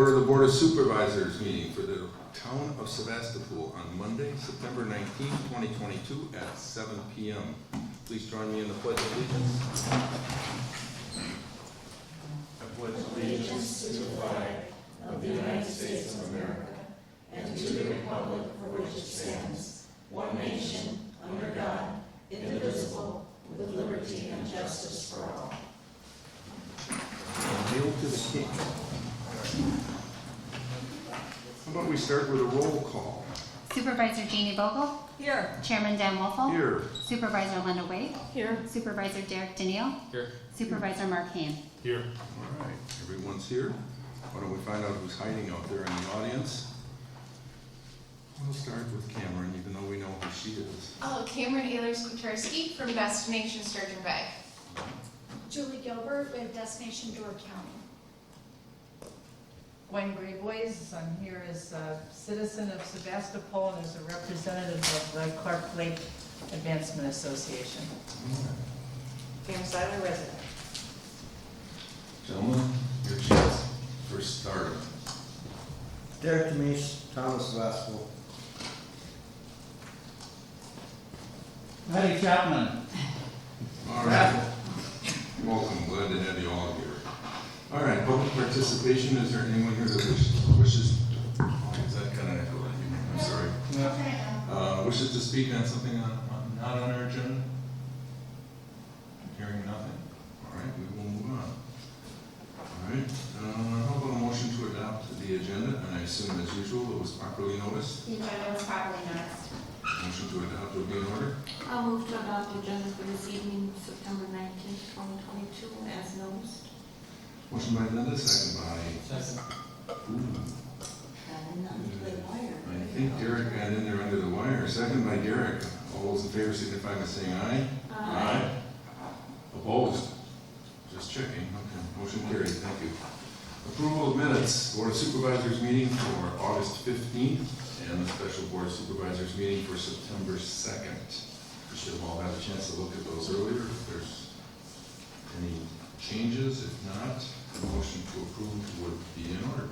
Order the Board of Supervisors meeting for the Town of Sevastopol on Monday, September 19th, 2022 at 7 p.m. Please join me in the Pledge of Allegiance. I pledge allegiance to the flag of the United States of America and to the republic for which it stands, one nation, under God, indivisible, with liberty and justice for all. Hail to the King. How about we start with a roll call? Supervisor Jeannie Vogel. Here. Chairman Dan Wolfel. Here. Supervisor Linda Wade. Here. Supervisor Derek Daniel. Here. Supervisor Mark Hain. Here. All right, everyone's here. Why don't we find out who's hiding out there in the audience? We'll start with Cameron, even though we know who she is. Cameron Ehlers-Kwaterski from Destination Sturgeon Bay. Julie Gilbert with Destination Door County. Gwen Grayboys, I'm here as a citizen of Sevastopol and as a representative of the Clark Lake Advancement Association. Pam Seiler, resident. Gentlemen, your chance for starting. Derek Demise, Thomas Sevastopol. Patty Chapman. All right. Welcome, glad to have you all here. All right, public participation. Is there anyone here that wishes? Is that kind of echo? I'm sorry. Wishes to speak on something not on our agenda? Hearing nothing. All right, we will move on. All right. How about a motion to adopt the agenda? And I assume, as usual, it was properly noticed. The agenda was properly noticed. Motion to adopt will be in order. I'll move to adopt the agenda for this evening, September 19th, 2022, as noticed. Motion by Linda, second by. Second. Ooh. Got in under the wire. I think Derek got in there under the wire. Second by Derek. All those in favor signify by saying aye. Aye. Opposed? Just checking. Okay. Motion carried. Thank you. Approval of minutes. Board of Supervisors meeting for August 15th and the special Board of Supervisors meeting for September 2nd. We should have all had a chance to look at those earlier. If there's any changes, if not, a motion to approve would be in order.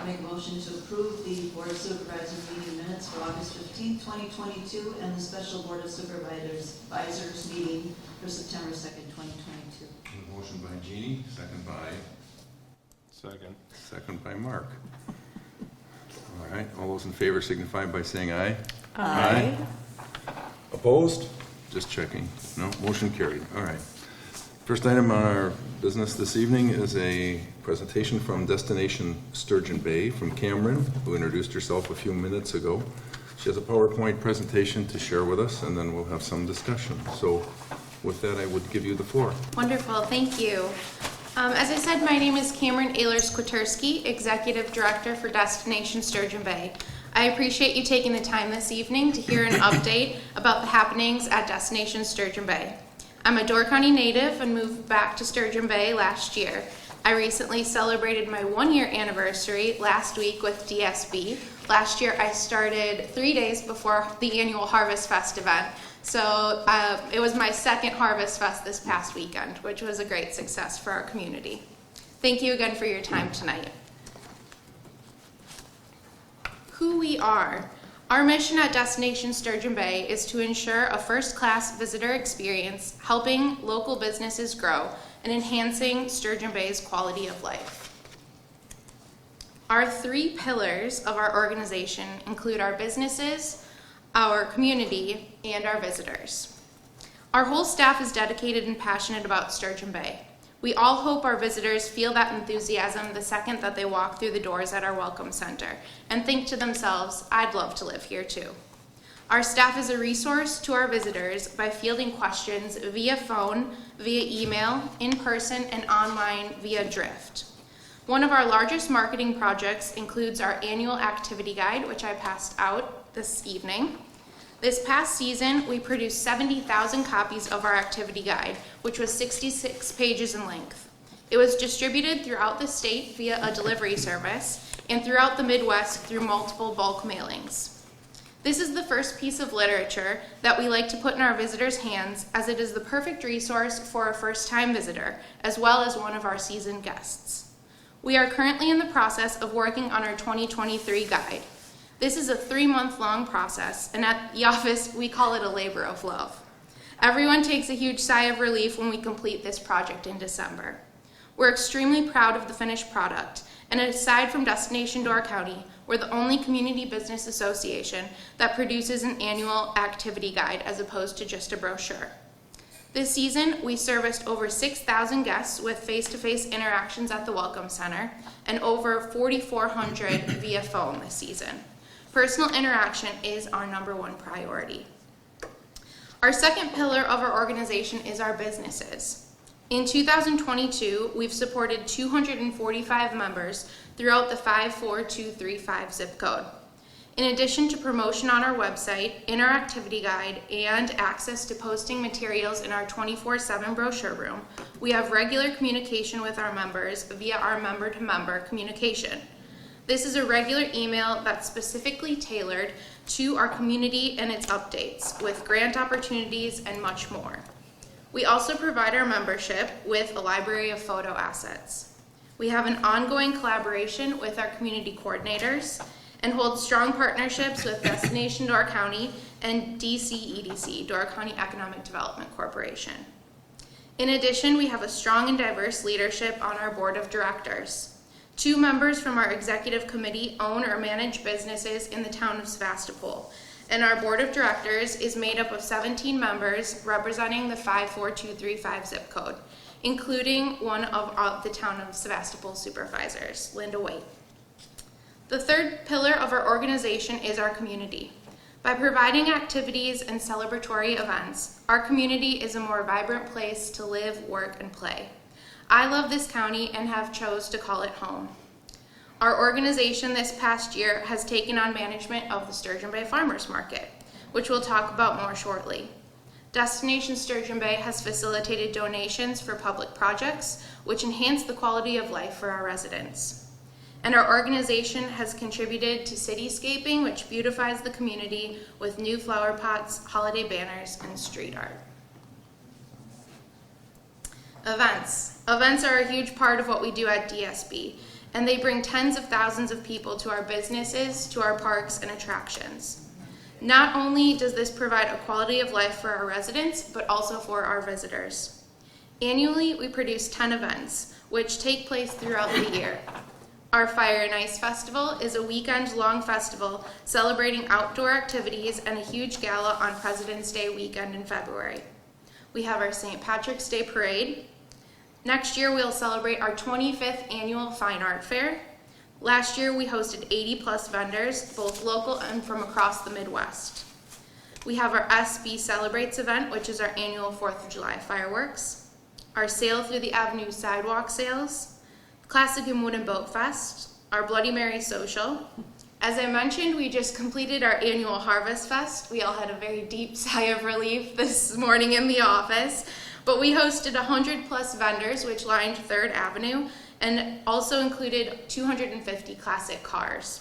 I make a motion to approve the Board of Supervisors meeting minutes for August 15th, 2022, and the special Board of Supervisors meeting for September 2nd, 2022. A motion by Jeannie, second by. Second by Mark. All right, all those in favor signify by saying aye. Aye. Opposed? Just checking. No, motion carried. All right. First item on our business this evening is a presentation from Destination Sturgeon Bay from Cameron, who introduced herself a few minutes ago. She has a PowerPoint presentation to share with us, and then we'll have some discussion. So with that, I would give you the floor. Wonderful, thank you. As I said, my name is Cameron Ehlers-Kwaterski, Executive Director for Destination Sturgeon Bay. I appreciate you taking the time this evening to hear an update about the happenings at Destination Sturgeon Bay. I'm a Door County native and moved back to Sturgeon Bay last year. I recently celebrated my 1-year anniversary last week with DSB. Last year I started 3 days before the annual Harvest Fest event. So it was my second Harvest Fest this past weekend, which was a great success for our community. Thank you again for your time tonight. Who we are. Our mission at Destination Sturgeon Bay is to ensure a first-class visitor experience, helping local businesses grow and enhancing Sturgeon Bay's quality of life. Our 3 pillars of our organization include our businesses, our community, and our visitors. Our whole staff is dedicated and passionate about Sturgeon Bay. We all hope our visitors feel that enthusiasm the second that they walk through the doors at our Welcome Center and think to themselves, I'd love to live here too. Our staff is a resource to our visitors by fielding questions via phone, via email, in person, and online via Drift. One of our largest marketing projects includes our annual activity guide, which I passed out this evening. This past season, we produced 70,000 copies of our activity guide, which was 66 pages in length. It was distributed throughout the state via a delivery service and throughout the Midwest through multiple bulk mailings. This is the first piece of literature that we like to put in our visitors' hands, as it is the perfect resource for a first-time visitor, as well as one of our seasoned guests. We are currently in the process of working on our 2023 guide. This is a 3-month-long process, and at the office, we call it a labor of love. Everyone takes a huge sigh of relief when we complete this project in December. We're extremely proud of the finished product, and aside from Destination Door County, we're the only community business association that produces an annual activity guide as opposed to just a brochure. This season, we serviced over 6,000 guests with face-to-face interactions at the Welcome Center and over 4,400 via phone this season. Personal interaction is our #1 priority. Our second pillar of our organization is our businesses. In 2022, we've supported 245 members throughout the 54235 zip code. In addition to promotion on our website, in our activity guide, and access to posting materials in our 24/7 brochure room, we have regular communication with our members via our member-to-member communication. This is a regular email that's specifically tailored to our community and its updates, with grant opportunities and much more. We also provide our membership with a library of photo assets. We have an ongoing collaboration with our community coordinators and hold strong partnerships with Destination Door County and DCEDC, Door County Economic Development Corporation. In addition, we have a strong and diverse leadership on our board of directors. 2 members from our executive committee own or manage businesses in the town of Sevastopol, and our board of directors is made up of 17 members representing the 54235 zip code, including one of the town of Sevastopol Supervisors, Linda Waite. The third pillar of our organization is our community. By providing activities and celebratory events, our community is a more vibrant place to live, work, and play. I love this county and have chose to call it home. Our organization this past year has taken on management of the Sturgeon Bay Farmers Market, which we'll talk about more shortly. Destination Sturgeon Bay has facilitated donations for public projects, which enhance the quality of life for our residents. And our organization has contributed to cityscaping, which beautifies the community with new flower pots, holiday banners, and street art. Events are a huge part of what we do at DSB, and they bring tens of thousands of people to our businesses, to our parks and attractions. Not only does this provide a quality of life for our residents, but also for our visitors. Annually, we produce 10 events, which take place throughout the year. Our Fire and Ice Festival is a weekend-long festival celebrating outdoor activities and a huge gala on President's Day weekend in February. We have our St. Patrick's Day Parade. Next year, we'll celebrate our 25th annual Fine Art Fair. Last year, we hosted 80+ vendors, both local and from across the Midwest. We have our SB Celebrates event, which is our annual 4th of July fireworks, our Sail Through the Avenue sidewalk sales, Classic and Wooden Boat Fest, our Bloody Mary social. As I mentioned, we just completed our annual Harvest Fest. We all had a very deep sigh of relief this morning in the office. But we hosted 100+ vendors, which lined 3rd Avenue, and also included 250 classic cars.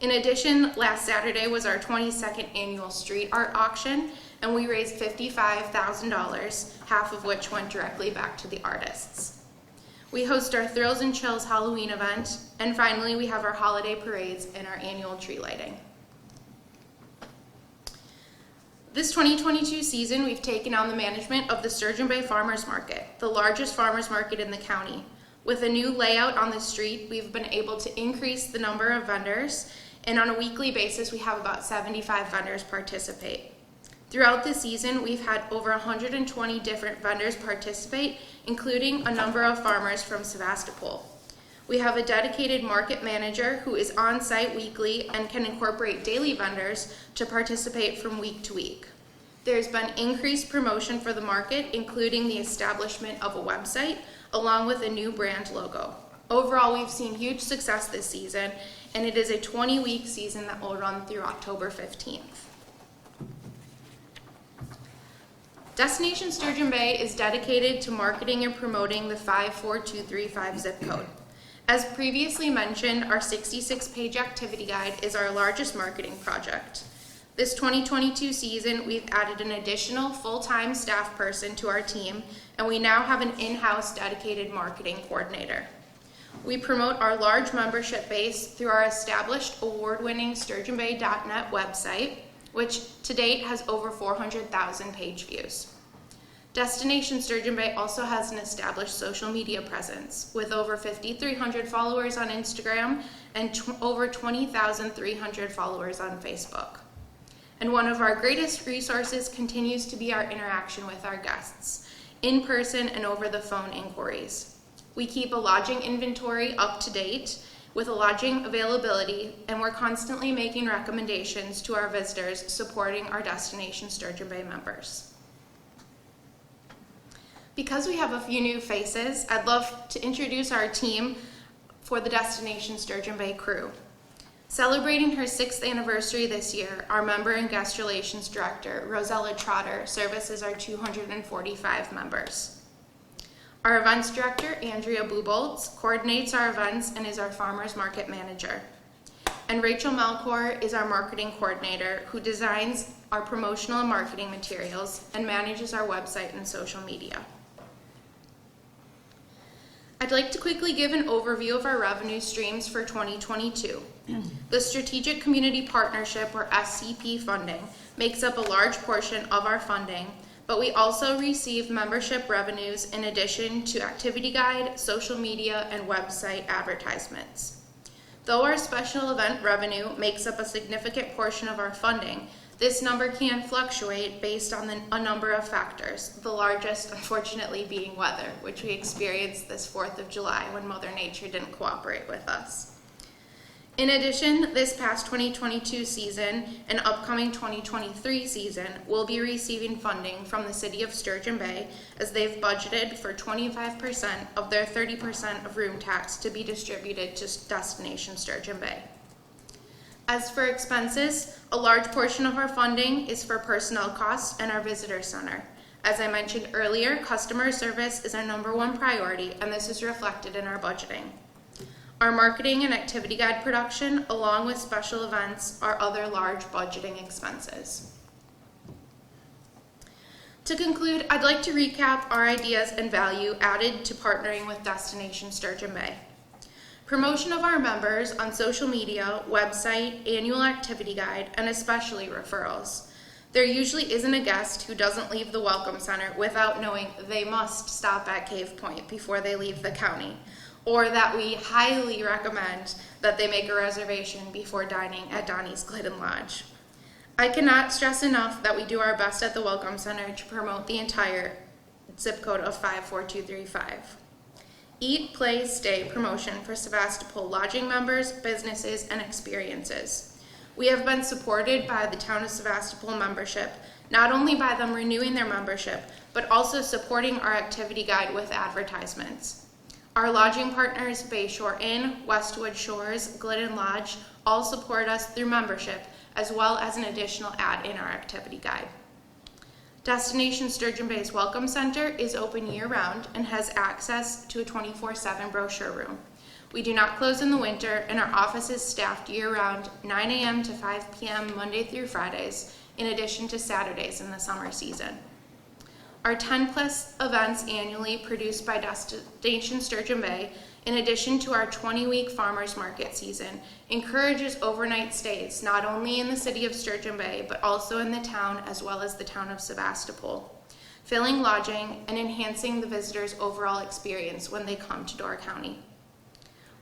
In addition, last Saturday was our 22nd annual street art auction, and we raised $55,000, half of which went directly back to the artists. We host our Thrills and Chills Halloween event, and finally we have our holiday parades and our annual tree lighting. This 2022 season, we've taken on the management of the Sturgeon Bay Farmers Market, the largest farmers market in the county. With a new layout on the street, we've been able to increase the number of vendors, and on a weekly basis, we have about 75 vendors participate. Throughout the season, we've had over 120 different vendors participate, including a number of farmers from Sevastopol. We have a dedicated market manager who is on site weekly and can incorporate daily vendors to participate from week to week. There's been increased promotion for the market, including the establishment of a website, along with a new brand logo. Overall, we've seen huge success this season, and it is a 20-week season that will run through October 15th. Destination Sturgeon Bay is dedicated to marketing and promoting the 54235 zip code. As previously mentioned, our 66-page activity guide is our largest marketing project. This 2022 season, we've added an additional full-time staff person to our team, and we now have an in-house dedicated marketing coordinator. We promote our large membership base through our established award-winning SturgeonBay.net website, which to date has over 400,000 page views. Destination Sturgeon Bay also has an established social media presence with over 5,300 followers on Instagram and over 20,300 followers on Facebook. And one of our greatest resources continues to be our interaction with our guests, in person and over the phone inquiries. We keep a lodging inventory up to date with a lodging availability, and we're constantly making recommendations to our visitors supporting our Destination Sturgeon Bay members. Because we have a few new faces, I'd love to introduce our team for the Destination Sturgeon Bay crew. Celebrating her 6th anniversary this year, our Member and Guest Relations Director, Rosella Trotter, services our 245 members. Our Events Director, Andrea Buboltz, coordinates our events and is our Farmers Market Manager. And Rachel Melkor is our Marketing Coordinator, who designs our promotional and marketing materials and manages our website and social media. I'd like to quickly give an overview of our revenue streams for 2022. The Strategic Community Partnership, or SCP funding, makes up a large portion of our funding, but we also receive membership revenues in addition to activity guide, social media, and website advertisements. Though our special event revenue makes up a significant portion of our funding, this number can fluctuate based on a number of factors, the largest, unfortunately, being weather, which we experienced this 4th of July when Mother Nature didn't cooperate with us. In addition, this past 2022 season and upcoming 2023 season will be receiving funding from the City of Sturgeon Bay, as they've budgeted for 25% of their 30% of room tax to be distributed to Destination Sturgeon Bay. As for expenses, a large portion of our funding is for personnel costs and our visitor center. As I mentioned earlier, customer service is our #1 priority, and this is reflected in our budgeting. Our marketing and activity guide production, along with special events, are other large budgeting expenses. To conclude, I'd like to recap our ideas and value added to partnering with Destination Sturgeon Bay. Promotion of our members on social media, website, annual activity guide, and especially referrals. There usually isn't a guest who doesn't leave the Welcome Center without knowing they must stop at Cave Point before they leave the county, or that we highly recommend that they make a reservation before dining at Donnie's Glidden Lodge. I cannot stress enough that we do our best at the Welcome Center to promote the entire zip code of 54235. Eat, Play, Stay promotion for Sevastopol lodging members, businesses, and experiences. We have been supported by the Town of Sevastopol membership, not only by them renewing their membership, but also supporting our activity guide with advertisements. Our lodging partners, Bayshore Inn, Westwood Shores, Glidden Lodge, all support us through membership, as well as an additional ad in our activity guide. Destination Sturgeon Bay's Welcome Center is open year-round and has access to a 24/7 brochure room. We do not close in the winter, and our office is staffed year-round, 9 a.m. to 5 p.m. Monday through Fridays, in addition to Saturdays in the summer season. Our 10-plus events annually produced by Destination Sturgeon Bay, in addition to our 20-week farmers market season, encourages overnight stays, not only in the City of Sturgeon Bay, but also in the town as well as the Town of Sevastopol, filling lodging and enhancing the visitors' overall experience when they come to Door County.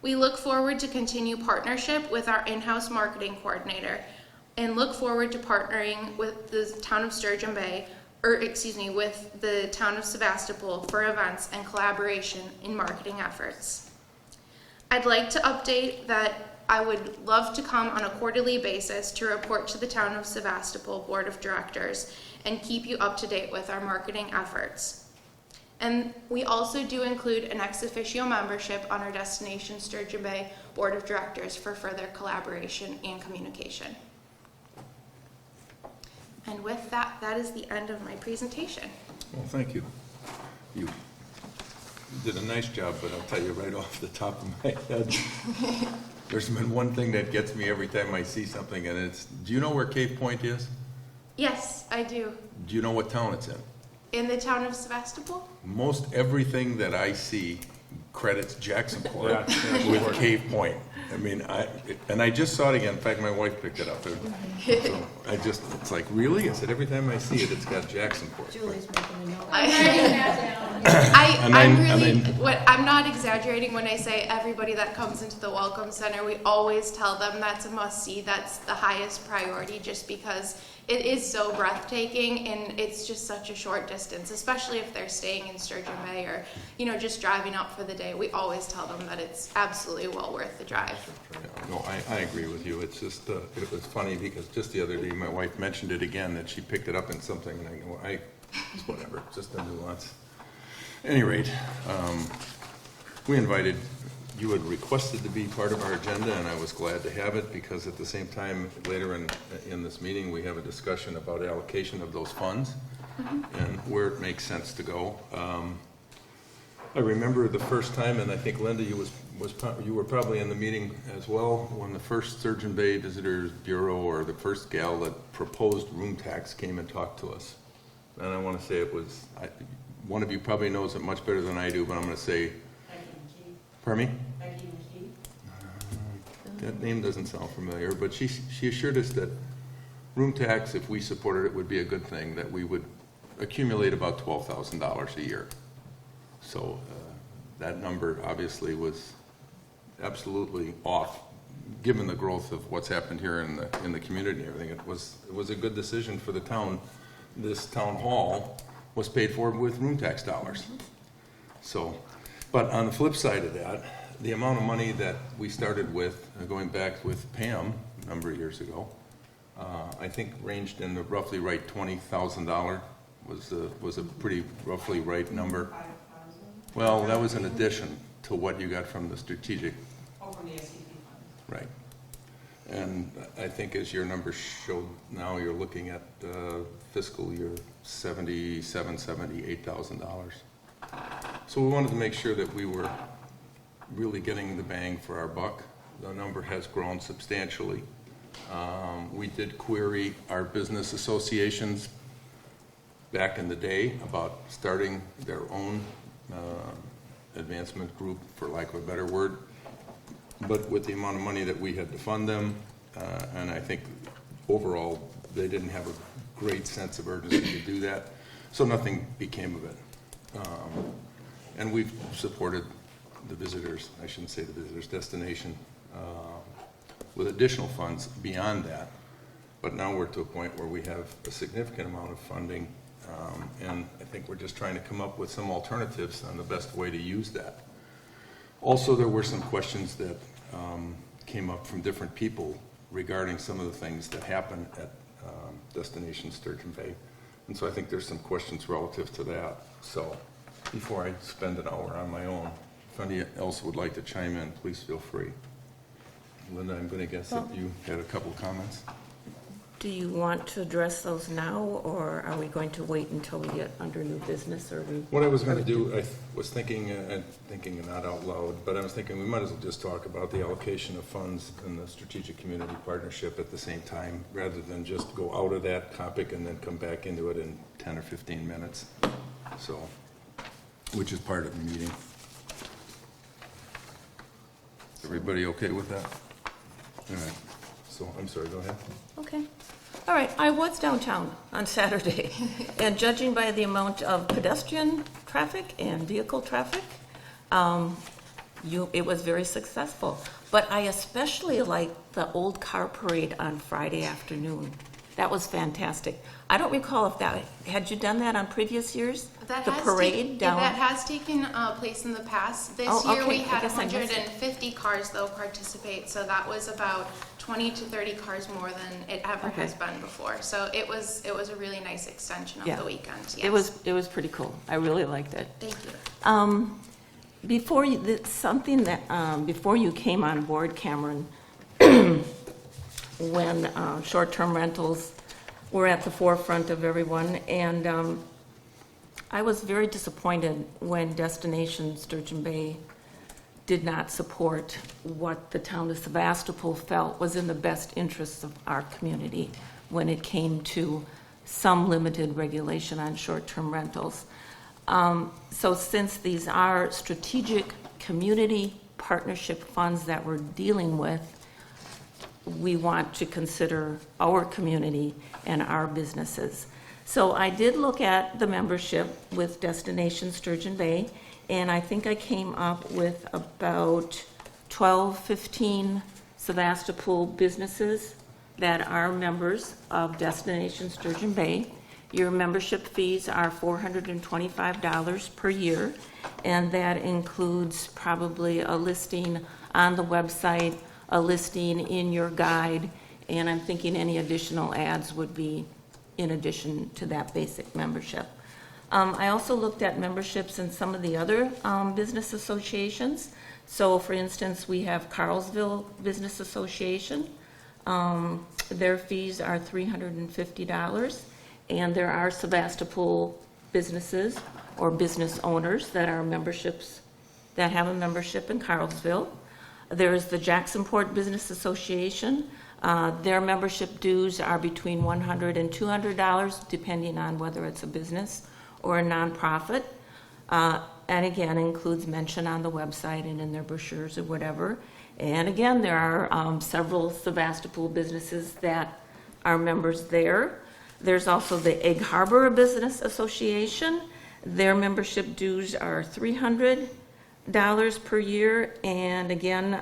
We look forward to continue partnership with our in-house marketing coordinator and look forward to partnering with the Town of Sturgeon Bay, with the Town of Sevastopol for events and collaboration in marketing efforts. I'd like to update that I would love to come on a quarterly basis to report to the Town of Sevastopol Board of Directors and keep you up to date with our marketing efforts. And we also do include an ex officio membership on our Destination Sturgeon Bay Board of Directors for further collaboration and communication. And with that, that is the end of my presentation. Well, thank you. You did a nice job, but I'll tell you right off the top of my head, there's been one thing that gets me every time I see something, and it's, do you know where Cave Point is? Yes, I do. Do you know what town it's in? In the Town of Sevastopol? Most everything that I see credits Jacksonport with Cave Point. I mean, I just saw it again. In fact, my wife picked it up. So it's like, really? I said, every time I see it, it's got Jacksonport. Julie's making a note. I'm not exaggerating when I say everybody that comes into the Welcome Center, we always tell them that's a must-see. That's the highest priority, just because it is so breathtaking and it's just such a short distance, especially if they're staying in Sturgeon Bay or, just driving up for the day. We always tell them that it's absolutely well worth the drive. Yeah, no, I agree with you. It's just, it was funny because just the other day, my wife mentioned it again, that she picked it up in something, and I go, it's whatever, it's just a nuance. At any rate, we invited, you had requested to be part of our agenda, and I was glad to have it, because at the same time, later in this meeting, we have a discussion about allocation of those funds and where it makes sense to go. I remember the first time, and I think Linda, you were probably in the meeting as well, when the first Sturgeon Bay Visitors Bureau, or the first gal that proposed room tax, came and talked to us. And I want to say it was, one of you probably knows it much better than I do, but I'm going to say, pardon me? That name doesn't sound familiar, but she assured us that room tax, if we supported it, would be a good thing, that we would accumulate about $12,000 a year. So that number obviously was absolutely off, given the growth of what's happened here in the community and everything. It was a good decision for the town. This town hall was paid for with room tax dollars. So, but on the flip side of that, the amount of money that we started with, going back with Pam a number of years ago, I think ranged in the roughly right $20,000 was a pretty roughly right number. Well, that was in addition to what you got from the strategic. From the SCP fund. Right. And I think as your numbers showed now, you're looking at fiscal year $78,000. So we wanted to make sure that we were really getting the bang for our buck. The number has grown substantially. We did query our business associations back in the day about starting their own advancement group, for lack of a better word. But with the amount of money that we had to fund them, and I think overall they didn't have a great sense of urgency to do that, so nothing became of it. And we've supported the visitors, I shouldn't say the visitors, Destination, with additional funds beyond that. But now we're to a point where we have a significant amount of funding, and I think we're just trying to come up with some alternatives on the best way to use that. Also, there were some questions that came up from different people regarding some of the things that happen at Destination Sturgeon Bay. And so I think there's some questions relative to that. So before I spend an hour on my own, if anybody else would like to chime in, please feel free. Linda, I'm going to guess that you had a couple comments. Do you want to address those now, or are we going to wait until we get under new business? What I was going to do, I was thinking, thinking not out loud, but I was thinking we might as well just talk about the allocation of funds and the strategic community partnership at the same time, rather than just go out of that topic and then come back into it in 10 or 15 minutes. So, which is part of the meeting. Everybody okay with that? All right. So, I'm sorry, go ahead. Okay. All right, I was downtown on Saturday, and judging by the amount of pedestrian traffic and vehicle traffic, it was very successful. But I especially liked the old car parade on Friday afternoon. That was fantastic. I don't recall if had you done that on previous years? That has taken place in the past. This year we had 150 cars though participate, so that was about 20 to 30 cars more than it ever has been before. So it was a really nice extension of the weekend. Yes. It was pretty cool. I really liked it. Thank you. Before you came on board, Cameron, when short-term rentals were at the forefront of everyone, and I was very disappointed when Destination Sturgeon Bay did not support what the town of Sevastopol felt was in the best interests of our community when it came to some limited regulation on short-term rentals. So since these are strategic community partnership funds that we're dealing with, we want to consider our community and our businesses. So I did look at the membership with Destination Sturgeon Bay, and I think I came up with about 12, 15 Sevastopol businesses that are members of Destination Sturgeon Bay. Your membership fees are $425 per year, and that includes probably a listing on the website, a listing in your guide, and I'm thinking any additional ads would be in addition to that basic membership. I also looked at memberships in some of the other business associations. So for instance, we have Carlsville Business Association. Their fees are $350, and there are Sevastopol businesses or business owners that are memberships, that have a membership in Carlsville. There's the Jacksonport Business Association. Their membership dues are between $100 and $200, depending on whether it's a business or a nonprofit. And again, includes mention on the website and in their brochures or whatever. And again, there are several Sevastopol businesses that are members there. There's also the Egg Harbor Business Association. Their membership dues are $300 per year. And again,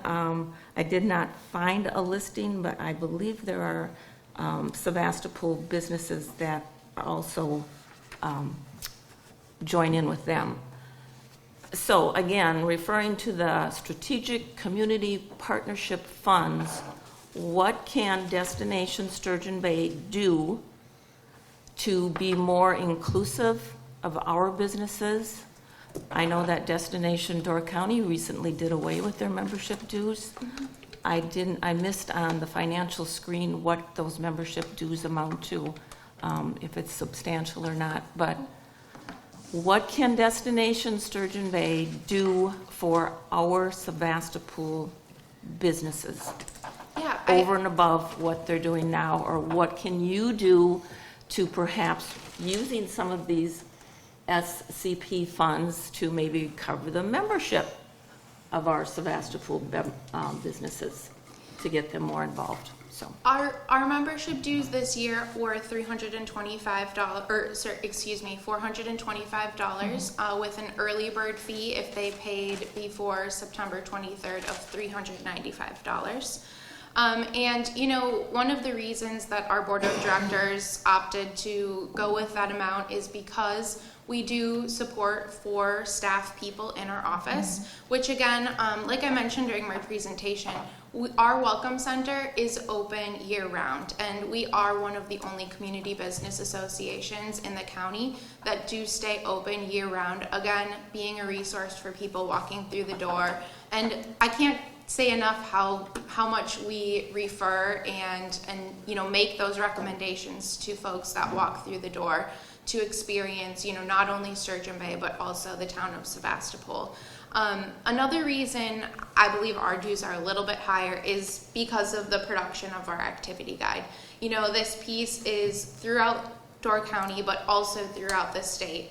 I did not find a listing, but I believe there are Sevastopol businesses that also join in with them. So again, referring to the Strategic Community Partnership Funds, what can Destination Sturgeon Bay do to be more inclusive of our businesses? I know that Destination Door County recently did away with their membership dues. I missed on the financial screen what those membership dues amount to, if it's substantial or not, but what can Destination Sturgeon Bay do for our Sevastopol businesses? Yeah, Over and above what they're doing now, or what can you do to perhaps using some of these SCP funds to maybe cover the membership of our Sevastopol businesses to get them more involved? So Our membership dues this year were $425, with an early bird fee if they paid before September 23rd of $395. And you know, one of the reasons that our board of directors opted to go with that amount is because we do support 4 staff people in our office, which again, like I mentioned during my presentation, our Welcome Center is open year-round, and we are one of the only community business associations in the county that do stay open year-round, again, being a resource for people walking through the door. And I can't say enough how much we refer and you know, make those recommendations to folks that walk through the door to experience, you know, not only Sturgeon Bay, but also the town of Sevastopol. Another reason I believe our dues are a little bit higher is because of the production of our activity guide. You know, this piece is throughout Door County, but also throughout the state.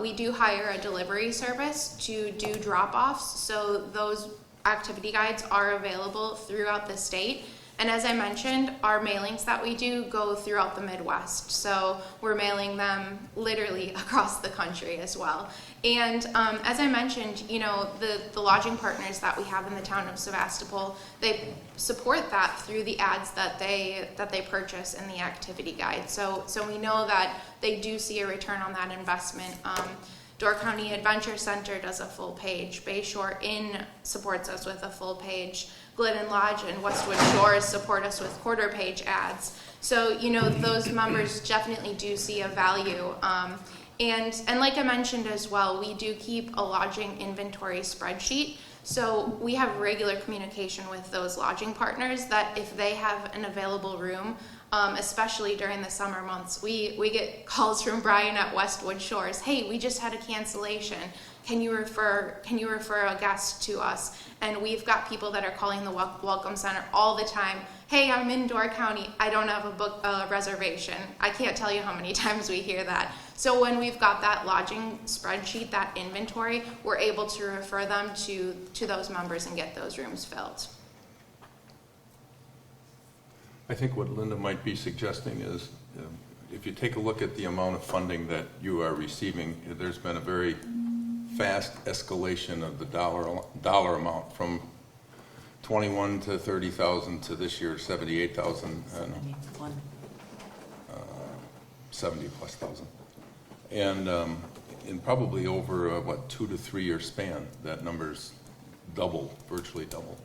We do hire a delivery service to do drop-offs, so those activity guides are available throughout the state. And as I mentioned, our mailings that we do go throughout the Midwest. So we're mailing them literally across the country as well. And as I mentioned, you know, the lodging partners that we have in the town of Sevastopol, they support that through the ads that they purchase in the activity guide. So we know that they do see a return on that investment. Door County Adventure Center does a full page. Bayshore Inn supports us with a full page. Glidden Lodge and Westwood Shores support us with quarter page ads. So, you know, those members definitely do see a value. And like I mentioned as well, we do keep a lodging inventory spreadsheet. So we have regular communication with those lodging partners that if they have an available room, especially during the summer months, we get calls from Brian at Westwood Shores. Hey, we just had a cancellation. Can you refer a guest to us? And we've got people that are calling the Welcome Center all the time. hey, I'm in Door County, I don't have a reservation. I can't tell you how many times we hear that. So when we've got that lodging spreadsheet, that inventory, we're able to refer them to those members and get those rooms filled. I think what Linda might be suggesting is, if you take a look at the amount of funding that you are receiving, there's been a very fast escalation of the dollar amount from 21 to 30,000 to this year 78,000 and 70 plus thousand, and in probably over a 2 to 3 year span, that number's double, virtually double.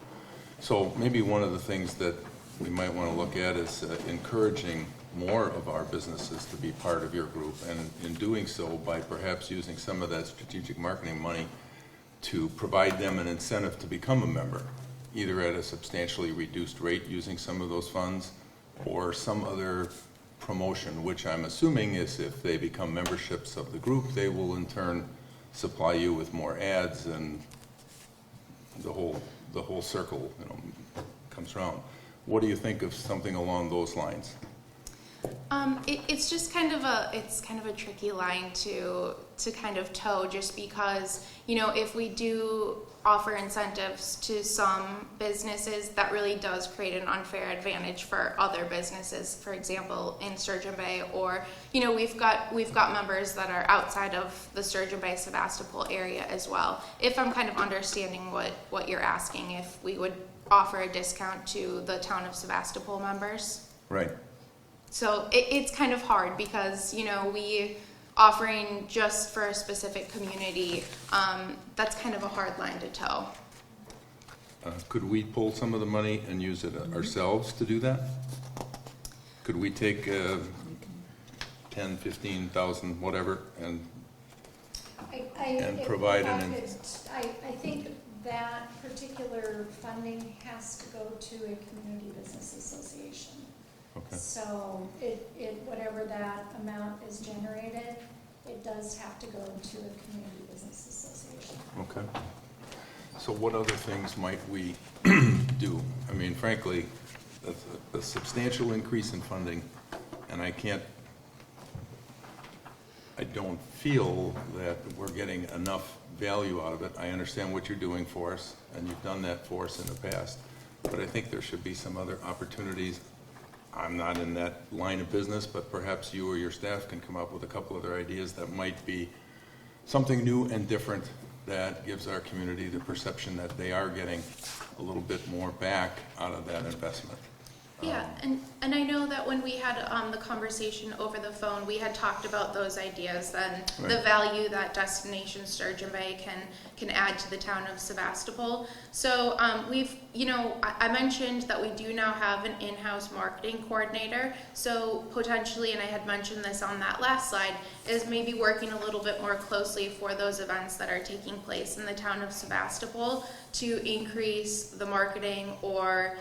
So maybe one of the things that we might want to look at is encouraging more of our businesses to be part of your group, and in doing so, by perhaps using some of that strategic marketing money to provide them an incentive to become a member, either at a substantially reduced rate using some of those funds, or some other promotion, which I'm assuming is if they become memberships of the group, they will in turn supply you with more ads, and the whole circle, comes around. What do you think of something along those lines? It's just kind of a tricky line to kind of toe, just because, if we do offer incentives to some businesses, that really does create an unfair advantage for other businesses. For example, in Sturgeon Bay, or we've got members that are outside of the Sturgeon Bay Sevastopol area as well. If I'm kind of understanding what you're asking, if we would offer a discount to the town of Sevastopol members. Right. So it's kind of hard because, we offering just for a specific community, that's kind of a hard line to toe. Could we pull some of the money and use it ourselves to do that? Could we take 10, 15,000, whatever, and provide I think that particular funding has to go to a community business association. Okay. So whatever that amount is generated, it does have to go to a community business association. Okay. So what other things might we do? I mean, frankly, a substantial increase in funding, and I don't feel that we're getting enough value out of it. I understand what you're doing for us, and you've done that for us in the past, but I think there should be some other opportunities. I'm not in that line of business, but perhaps you or your staff can come up with a couple other ideas that might be something new and different that gives our community the perception that they are getting a little bit more back out of that investment. Yeah, and I know that when we had the conversation over the phone, we had talked about those ideas and the value that Destination Sturgeon Bay can add to the town of Sevastopol. So I mentioned that we do now have an in-house marketing coordinator. So potentially, and I had mentioned this on that last slide, is maybe working a little bit more closely for those events that are taking place in the town of Sevastopol to increase the marketing, or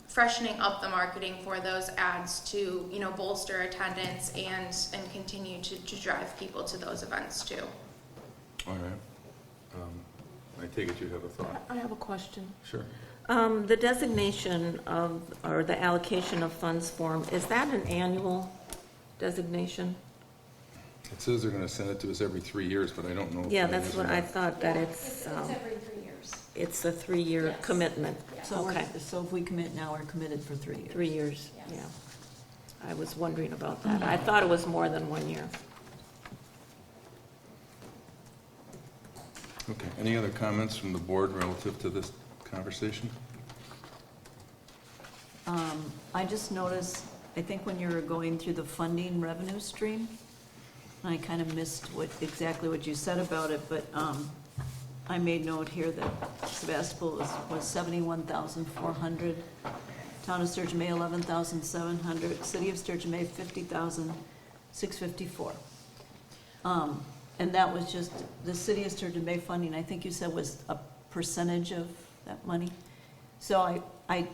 freshening up the marketing for those ads to bolster attendance and continue to drive people to those events too. All right. I take it you have a thought. I have a question. Sure. The designation or the allocation of funds form, is that an annual designation? It says they're going to send it to us every 3 years, but I don't know. Yeah, that's what I thought, that It's every 3 years. it's a 3-year Yes. commitment. So Okay. so if we commit now, we're committed for 3 years. 3 years, Yes. yeah. I was wondering about that. I thought it was more than 1 year. Okay. Any other comments from the board relative to this conversation? I just noticed, I think when you were going through the funding revenue stream, I kind of missed exactly what you said about it, but I made note here that Sevastopol was 71,400, Town of Sturgeon Bay 11,700, City of Sturgeon Bay 50,654. And that was just the City of Sturgeon Bay funding. I think you said was a percentage of that money. So I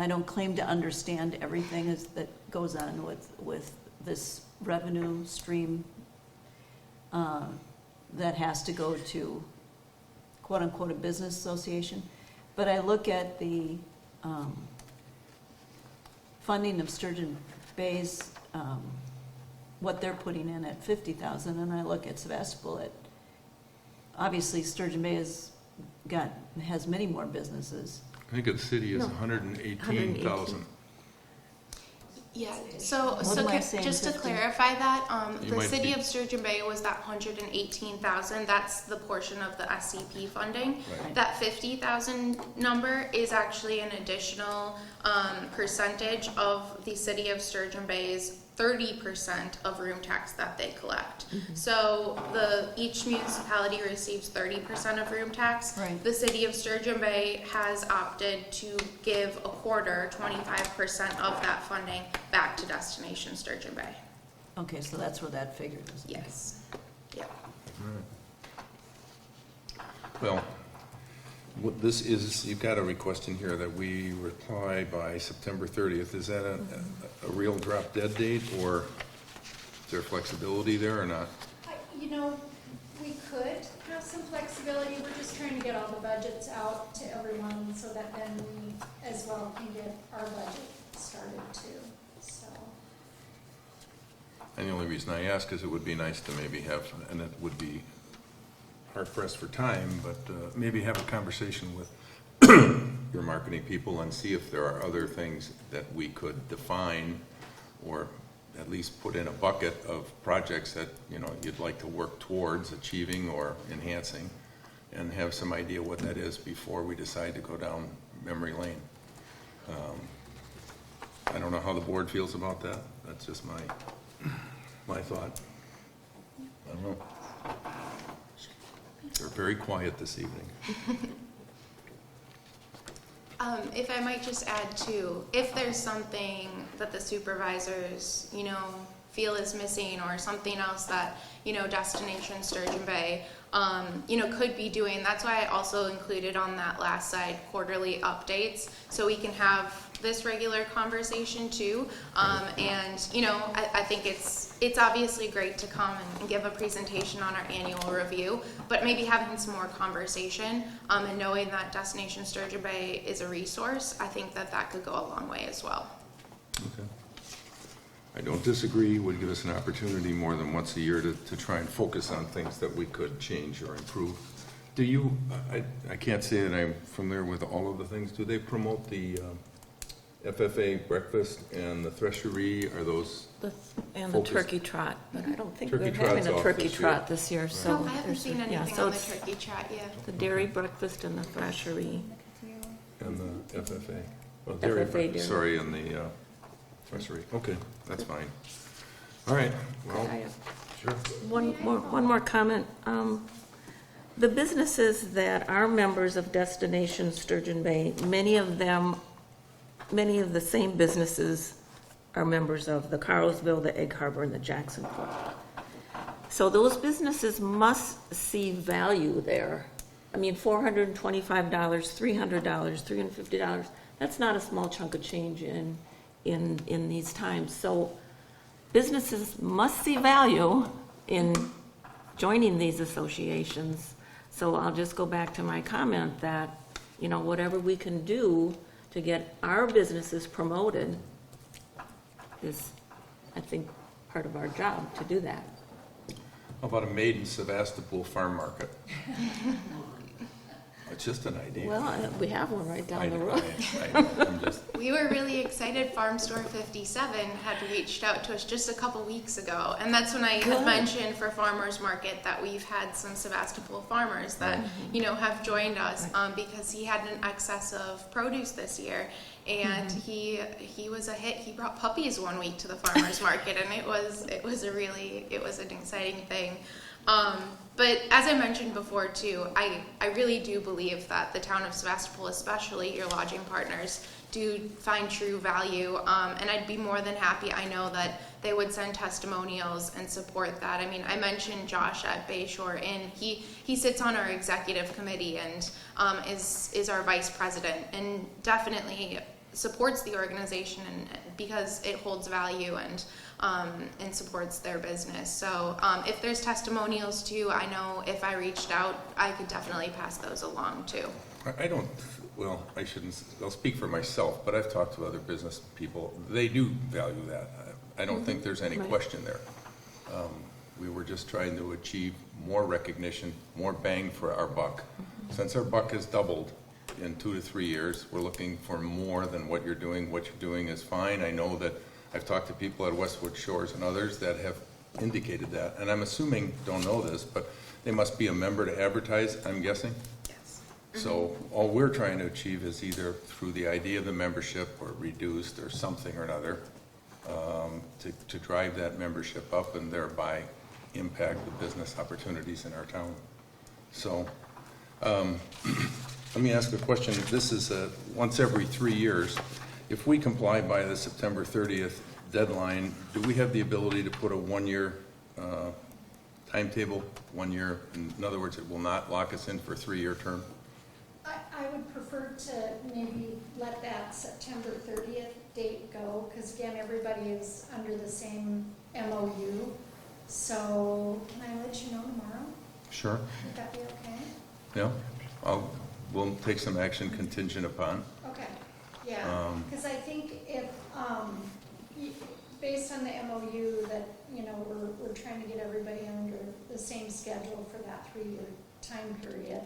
don't claim to understand everything that goes on with this revenue stream that has to go to quote-unquote a business association. But I look at the funding of Sturgeon Bay's, what they're putting in at 50,000, and I look at Sevastopol at, obviously Sturgeon Bay has many more businesses. I think the city is No. 118,000. Yeah, so What am I saying, just to 50? clarify that, You the might city be- of Sturgeon Bay was that 118,000, that's the portion of the SCP funding. Right. That 50,000 number is actually an additional, percentage of the city of Sturgeon Bay's 30% of room tax that they collect. So each municipality receives 30% of room tax. Right. The city of Sturgeon Bay has opted to give a quarter, 25% of that funding back to Destination Sturgeon Bay. Okay, so that's where that figure is. Yes. Yeah. Well, what this is, you've got a request in here that we reply by September 30th. Is that a real drop dead date, or is there flexibility there or not? You know, we could have some flexibility, we're just trying to get all the budgets out to everyone so that then we as well can get our budget started too, so. And the only reason I ask is it would be nice to maybe have, and it would be hard pressed for time, but maybe have a conversation with your marketing people and see if there are other things that we could define or at least put in a bucket of projects that, you know, you'd like to work towards achieving or enhancing, and have some idea what that is before we decide to go down memory lane. I don't know how the board feels about that. That's just my thought. I don't know. They're very quiet this evening. If I might just add too, if there's something that the supervisors, you know, feel is missing, or something else that, you know, Destination Sturgeon Bay, you know, could be doing, that's why I also included on that last side quarterly updates, so we can have this regular conversation too. And, you know, I think it's obviously great to come and give a presentation on our annual review, but maybe having some more conversation, and knowing that Destination Sturgeon Bay is a resource, I think that could go a long way as well. Okay. I don't disagree. It would give us an opportunity more than once a year to try and focus on things that we could change or improve. Do you, I can't say that I'm familiar with all of the things. Do they promote the FFA breakfast and the threshery? Are those And the focused? turkey trot, but I don't think Turkey we're having trot's a off turkey this year. trot this year, so. No, I haven't there's seen yeah, anything so on the it's turkey trot yet. The dairy breakfast and the thrashery. and the FFA? Well, dairy FFA, breakfast, dairy. sorry, and the threshery. Okay, that's fine. All right, well, I- sure. One more comment. The businesses that are members of Destination Sturgeon Bay, many of the same businesses are members of the Carlsville, the Egg Harbor, and the Jackson Club. So those businesses must see value there. I mean, $425, $300, $350, that's not a small chunk of change in these times. So businesses must see value in joining these associations. So I'll just go back to my comment that, you know, whatever we can do to get our businesses promoted is, I think, part of our job to do that. How about a maiden Sevastopol farm market? It's just an idea. Well, we have one right I down the know, road. I know, I'm just, We were really excited. Farm Store 57 had reached out to us just a couple weeks ago, and that's when I had Good. mentioned for Farmers Market that we've had some Sevastopol farmers that, you know, have joined us, because he had an excess of produce this year, and he was a hit. He brought puppies one week to the Farmers Market, and it was an exciting thing. But as I mentioned before too, I really do believe that the town of Sevastopol, especially your lodging partners, do find true value, and I'd be more than happy. I know that they would send testimonials and support that. I mean, I mentioned Josh at Bayshore Inn. He sits on our executive committee and is our vice president, and definitely supports the organization and because it holds value and supports their business. So if there's testimonials too, I know if I reached out, I could definitely pass those along too. I don't well, I'll speak for myself, but I've talked to other business people. They do value that. I don't think there's any Right. question there. We were just trying to achieve more recognition, more bang for our buck. Since our buck has doubled in 2 to 3 years, we're looking for more than what you're doing. What you're doing is fine. I know that I've talked to people at Westwood Shores and others that have indicated that. And I'm assuming, don't know this, but they must be a member to advertise, I'm guessing? Yes. So all we're trying to achieve is either through the idea of the membership or reduced or something or another, to drive that membership up and thereby impact the business opportunities in our town. So let me ask a question. This is once every 3 years. If we comply by the September 30th deadline, do we have the ability to put a 1-year timetable, 1 year? In other words, it will not lock us in for a 3-year term? I would prefer to maybe let that September 30th date go, because again, everybody is under the same MOU. So can I let you know tomorrow? Sure. Would that be okay? Yeah, we'll take some action contingent upon. Okay, yeah, because I think if, based on the MOU that, we're trying to get everybody under the same schedule for that 3-year time period,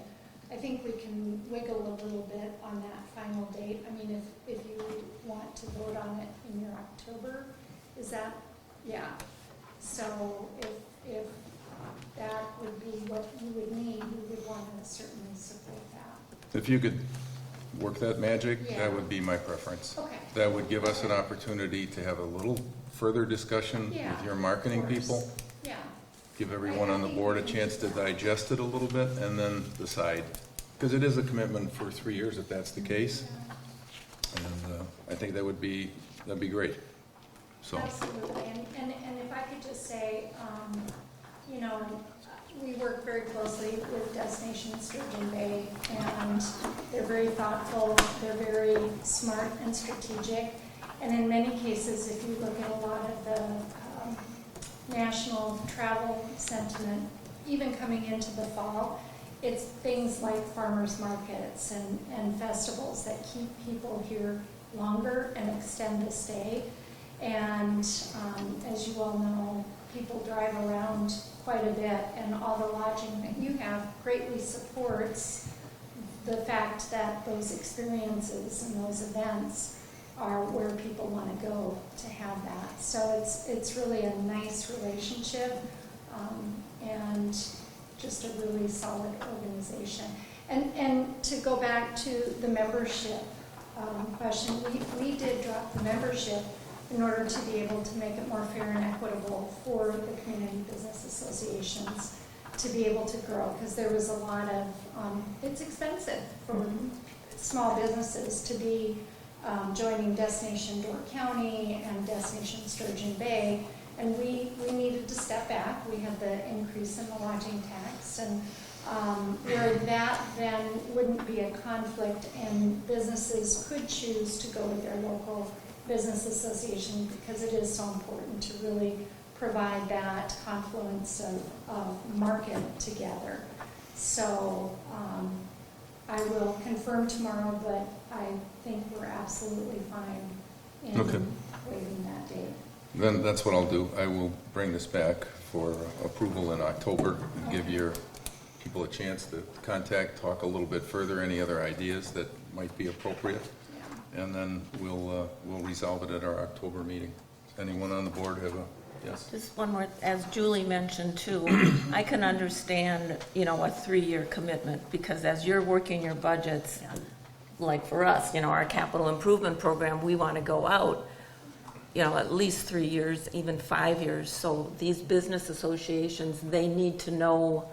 I think we can wiggle a little bit on that final date. I mean, if you want to vote on it in your October, is that, yeah. So if that would be what you would need, we would want to certainly support that. If you could work that magic, Yeah. that would be my preference. Okay. That would give us an opportunity to have a little further discussion Yeah, with your marketing of course. people. Yeah, Give everyone on the board a chance to digest it a little bit and then decide. Because it is a commitment for 3 years if that's the case. And I think that'd be great. So, absolutely. And if I could just say, we work very closely with Destination Sturgeon Bay, and they're very thoughtful, they're very smart and strategic. And in many cases, if you look at a lot of the national travel sentiment, even coming into the fall, it's things like farmers markets and festivals that keep people here longer and extend the stay. And as you all know, people drive around quite a bit, and all the lodging that you have greatly supports the fact that those experiences and those events are where people want to go to have that. So it's really a nice relationship, and just a really solid organization. And to go back to the membership question, we did drop the membership in order to be able to make it more fair and equitable for the community business associations to be able to grow, because there was a lot of, it's expensive for small businesses to be joining Destination Door County and Destination Sturgeon Bay, and we needed to step back. We had the increase in the lodging tax, and where that then wouldn't be a conflict, and businesses could choose to go with their local business association, because it is so important to really provide that confluence of market together. So I will confirm tomorrow, but I think we're absolutely fine in waiving that date. then that's what I'll do. I will bring this back for approval in October and give your people a chance to contact, talk a little bit further, any other ideas that might be appropriate. And then we'll resolve it at our October meeting. Does anyone on the board have a, yes? Just one more, as Julie mentioned too, I can understand, a 3-year commitment, because as you're working your budgets, like for us, our capital improvement program, we want to go out, at least 3 years, even 5 years. So these business associations, they need to know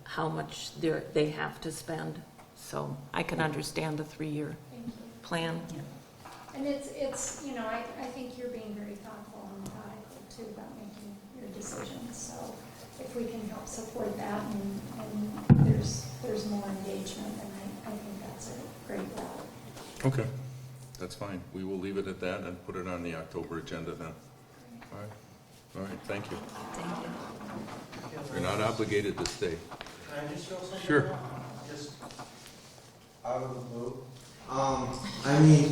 how much they have to spend. So I can understand the 3-year plan. And it's I think you're being very thoughtful and methodical too about making your decisions. So if we can help support that and there's more engagement, then I think that's a great route. Okay, that's fine. We will leave it at that and put it on the October agenda then. All right, thank you. Thank you. You're not obligated to stay. Can I just throw something Sure. out? Just out of the blue. I mean,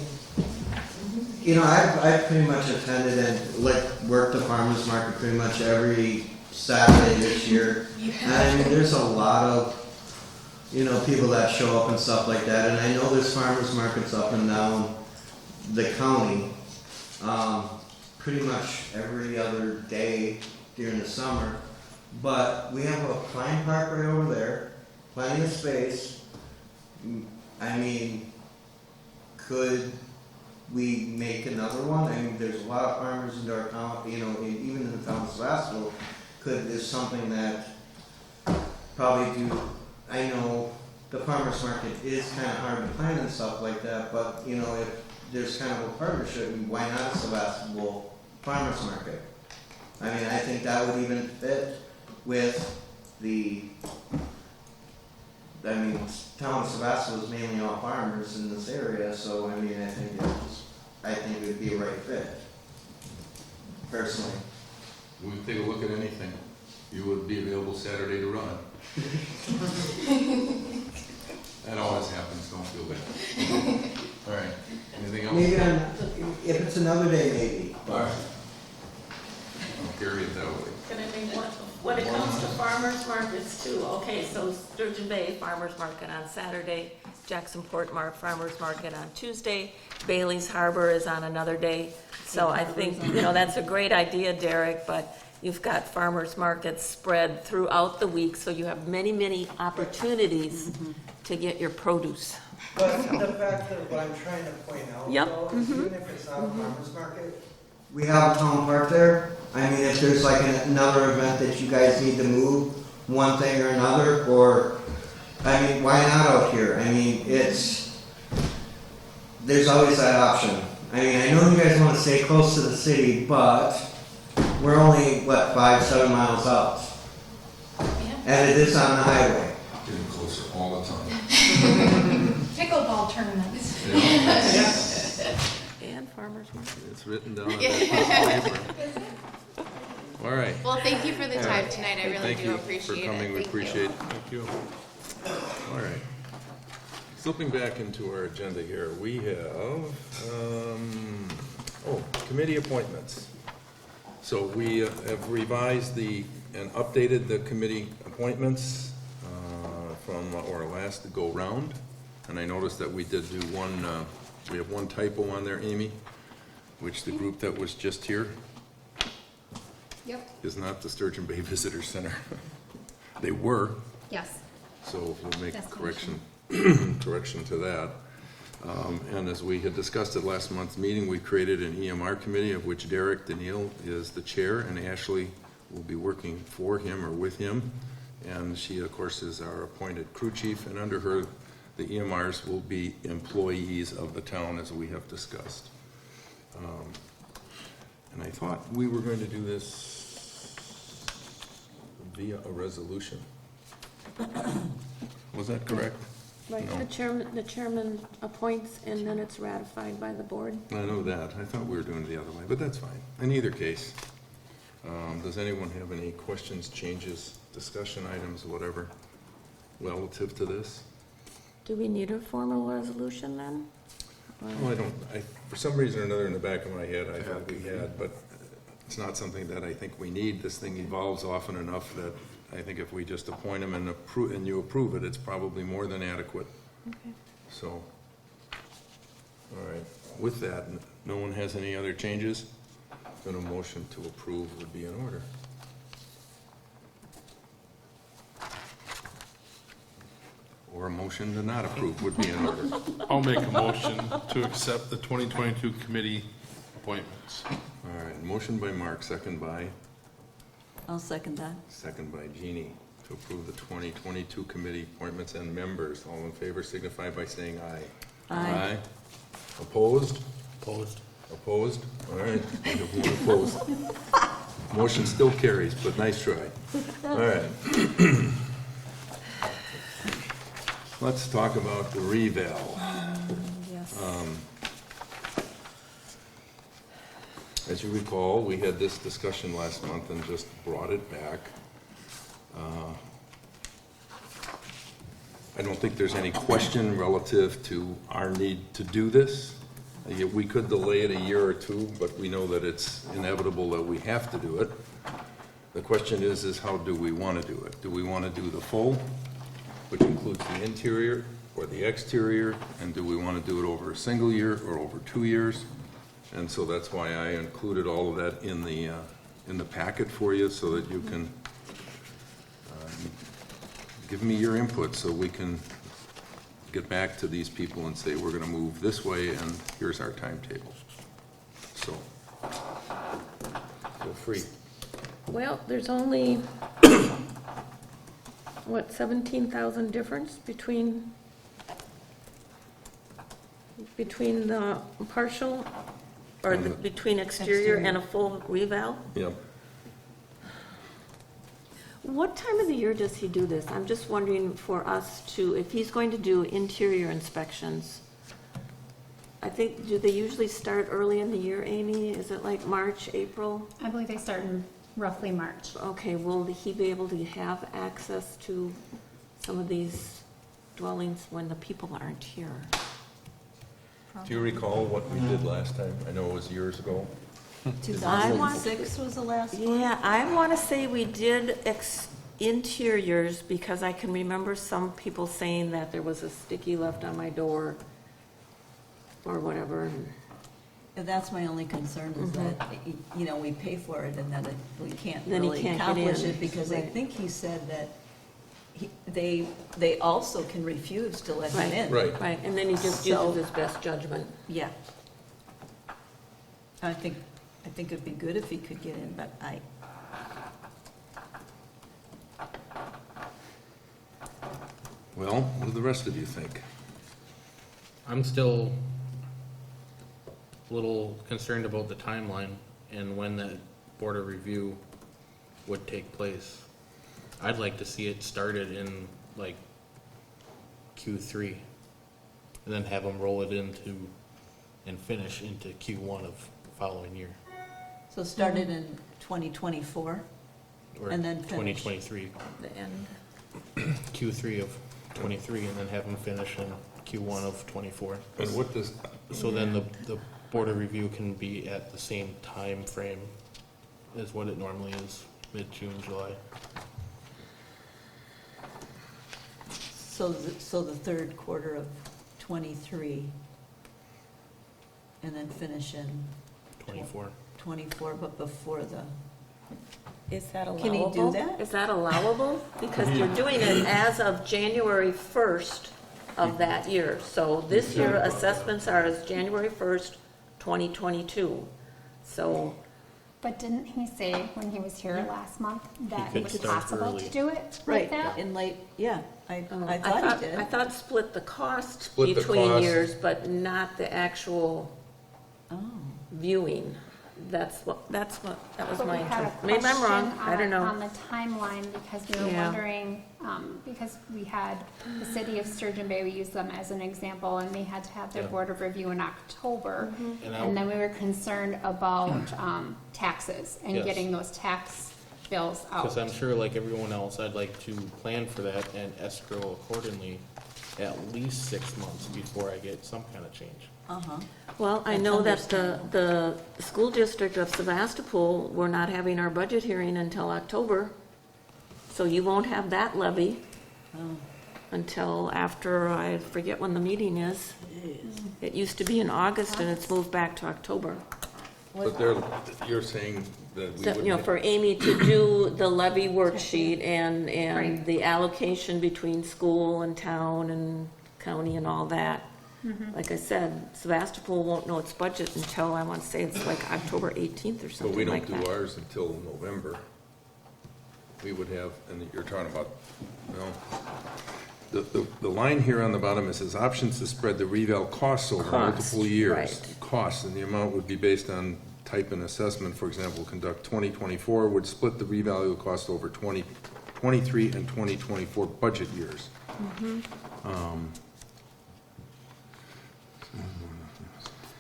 you know, I've pretty much attended and like worked the farmer's market pretty much every Saturday this year. And I mean, there's a lot of, you know, people that show up and stuff like that. And I know there's farmer's markets up and down the county, pretty much every other day during the summer. But we have a fine park right over there, plenty of space. I mean, could we make another one? I mean, there's a lot of farmers in our town, you know, even in the town of Sevastopol. Is something that probably do, I know the farmer's market is kind of hard to plan and stuff like that, but, you know, if there's kind of a partnership, why not a Sevastopol farmer's market? I mean, I think that would even fit with the, I mean, town of Sevastopol is mainly all farmers in this area, so I mean, I think it would be a right fit, personally. We would take a look at anything. You would be available Saturday to run. That always happens, don't feel bad. All right, anything else? Maybe if it's another day, maybe. All right. I'll carry it that way. Can I make one? When it comes to farmers markets too, okay, so Sturgeon Bay Farmers Market on Saturday, Jacksonport Farmers Market on Tuesday, Bailey's Harbor is on another day. So I think, you know, that's a great idea, Derek, but you've got farmers markets spread throughout the week, so you have many, many opportunities to get your produce. But the fact that what I'm trying to point out, Yep. though, is even if it's not a farmer's market, we have a town park there. I mean, if there's like another event that you guys need to move, one thing or another, or, I mean, why not out here? I mean, there's always that option. I mean, I know you guys want to stay close to the city, but we're only, 5-7 miles out? And it is on the highway. Getting closer all the time. Pickleball tournaments. And farmers market. It's written down on that piece of paper. All right. Well, thank you for the time tonight. I really Thank do you appreciate it. for coming. We Thank you. appreciate it. Thank you. All right. Slipping back into our agenda here, we have, committee appointments. So we have revised and updated the committee appointments from our last go-round. And I noticed that we did do we have one typo on there, Amy, which the group that was just here Yep. is not the Sturgeon Bay Visitor Center. They were, Yes. so we'll make Destination. correction to that. And as we had discussed at last month's meeting, we created an EMR committee of which Derek Daniil is the chair, and Ashley will be working for him or with him. And she, of course, is our appointed crew chief, and under her, the EMRs will be employees of the town, as we have discussed. And I thought we were going to do this via a resolution. Was that correct? Right, No. the chairman appoints and then it's ratified by the board. I know that. I thought we were doing it the other way, but that's fine. In either case, does anyone have any questions, changes, discussion items, whatever, relative to this? Do we need a formal resolution then? Well, for some reason or another in the back of my head, I thought we had, but it's not something that I think we need. This thing evolves often enough that I think if we just appoint them and you approve it, it's probably more than adequate. Okay. So, all right. With that, no one has any other changes? Then a motion to approve would be in order. Or a motion to not approve would be in order. I'll make a motion to accept the 2022 committee appointments. All right, motion by Mark, second by second that. Jeannie, to approve the 2022 committee appointments and members. All in favor signify by saying aye. Aye. Opposed? Opposed. Opposed? All right, we have one opposed. Motion still carries, but nice try. All right. Let's talk about the reval. Yes. As you recall, we had this discussion last month and just brought it back. I don't think there's any question relative to our need to do this. We could delay it a year or two, but we know that it's inevitable that we have to do it. The question is how do we want to do it? Do we want to do the full, which includes the interior or the exterior? And do we want to do it over a single year or over 2 years? And so that's why I included all of that in the packet for you, so that you can give me your input, so we can get back to these people and say, we're going to move this way, and here's our timetable. So, feel free. Well, there's only, what, 17,000 difference between the partial, or between exterior and a full reval? Yep. What time of the year does he do this? I'm just wondering for us to, if he's going to do interior inspections, I think, do they usually start early in the year, Amy? Is it like March, April? I believe they start in roughly March. Okay, will he be able to have access to some of these dwellings when the people aren't here? Do you recall what we did last time? I know it was years ago. 2006 was the last one? Yeah, I want to say we did interiors, because I can remember some people saying that there was a sticky left on my door or whatever. And that's my only concern, is that, you know, we pay for it and then we can't Then he really can't get accomplish in. it, because I Right. think he said that they also can refuse to let him in. Right. Right, and then he just So- uses his best judgment. Yeah. I think it'd be good if he could get in, but Well, what do the rest of you think? I'm still a little concerned about the timeline and when that board of review would take place. I'd like to see it started in like Q3, and then have them roll it into and finish into Q1 of following year, so started in 2024 or and then finish. 2023, The end. Q3 of 23, and then have them finish in Q1 of 24. And what does, So then the board of review can be at the same time frame as what it normally is, mid-June, July. So the third quarter of 23, and then finish in 24. 24, but before the, Is that allowable? Can he do that? Is that allowable? Because you're doing it as of January 1st of that year. So this year, assessments are as January 1st, 2022. So, But didn't he say when he was here last month that could it was start possible early. to do it right, like that? in late, yeah, I I thought he did. I thought split the cost Split the between cost. years, but not the actual Oh, viewing. That was But my we had a interpretation. Maybe I'm wrong, question I don't know. on the timeline, because we were Yeah. wondering, because we had the city of Sturgeon Bay, we used them as an example, and they had to have their Yeah. board of review in October. And And then we were concerned about taxes and Yes. getting those tax bills out. Because I'm sure, like everyone else, I'd like to plan for that and escrow accordingly at least 6 months before I get some kind of change. uh-huh. Well, I That's know that understandable. the school district of Sevastopol, we're not having our budget hearing until October. So you won't have that levy Oh, until after, I forget when the meeting is. It used to be in August and it's moved back to October. but you're saying that we So, wouldn't. you know, for Amy to do the levy worksheet and Right. the allocation between school and town and county and all that. Like I said, Sevastopol won't know its budget until, I want to say it's like October 18th or But we something don't like do that. ours until November. We would have, and you're talking about, the line here on the bottom, it says options to spread the reval costs over Cost, multiple years. right. Costs, and the amount would be based on type and assessment. For example, conduct 2024 would split the revalue cost over 2023 and 2024 budget years.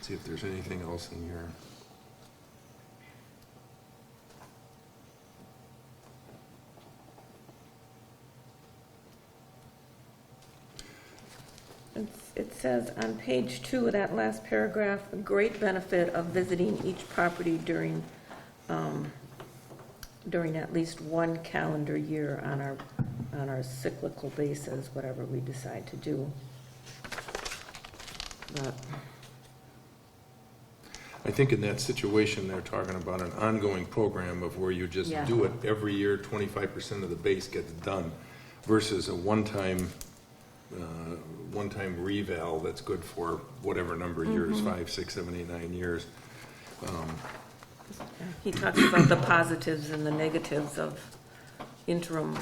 See if there's anything else in here. it says on page 2 of that last paragraph, a great benefit of visiting each property during at least one calendar year on our cyclical basis, whatever we decide to do. But I think in that situation, they're talking about an ongoing program of where you just Yeah. do it every year, 25% of the base gets done, versus a one-time reval that's good for whatever number of years, 5, 6, 7, 8, 9 years. he talks about the positives and the negatives of interim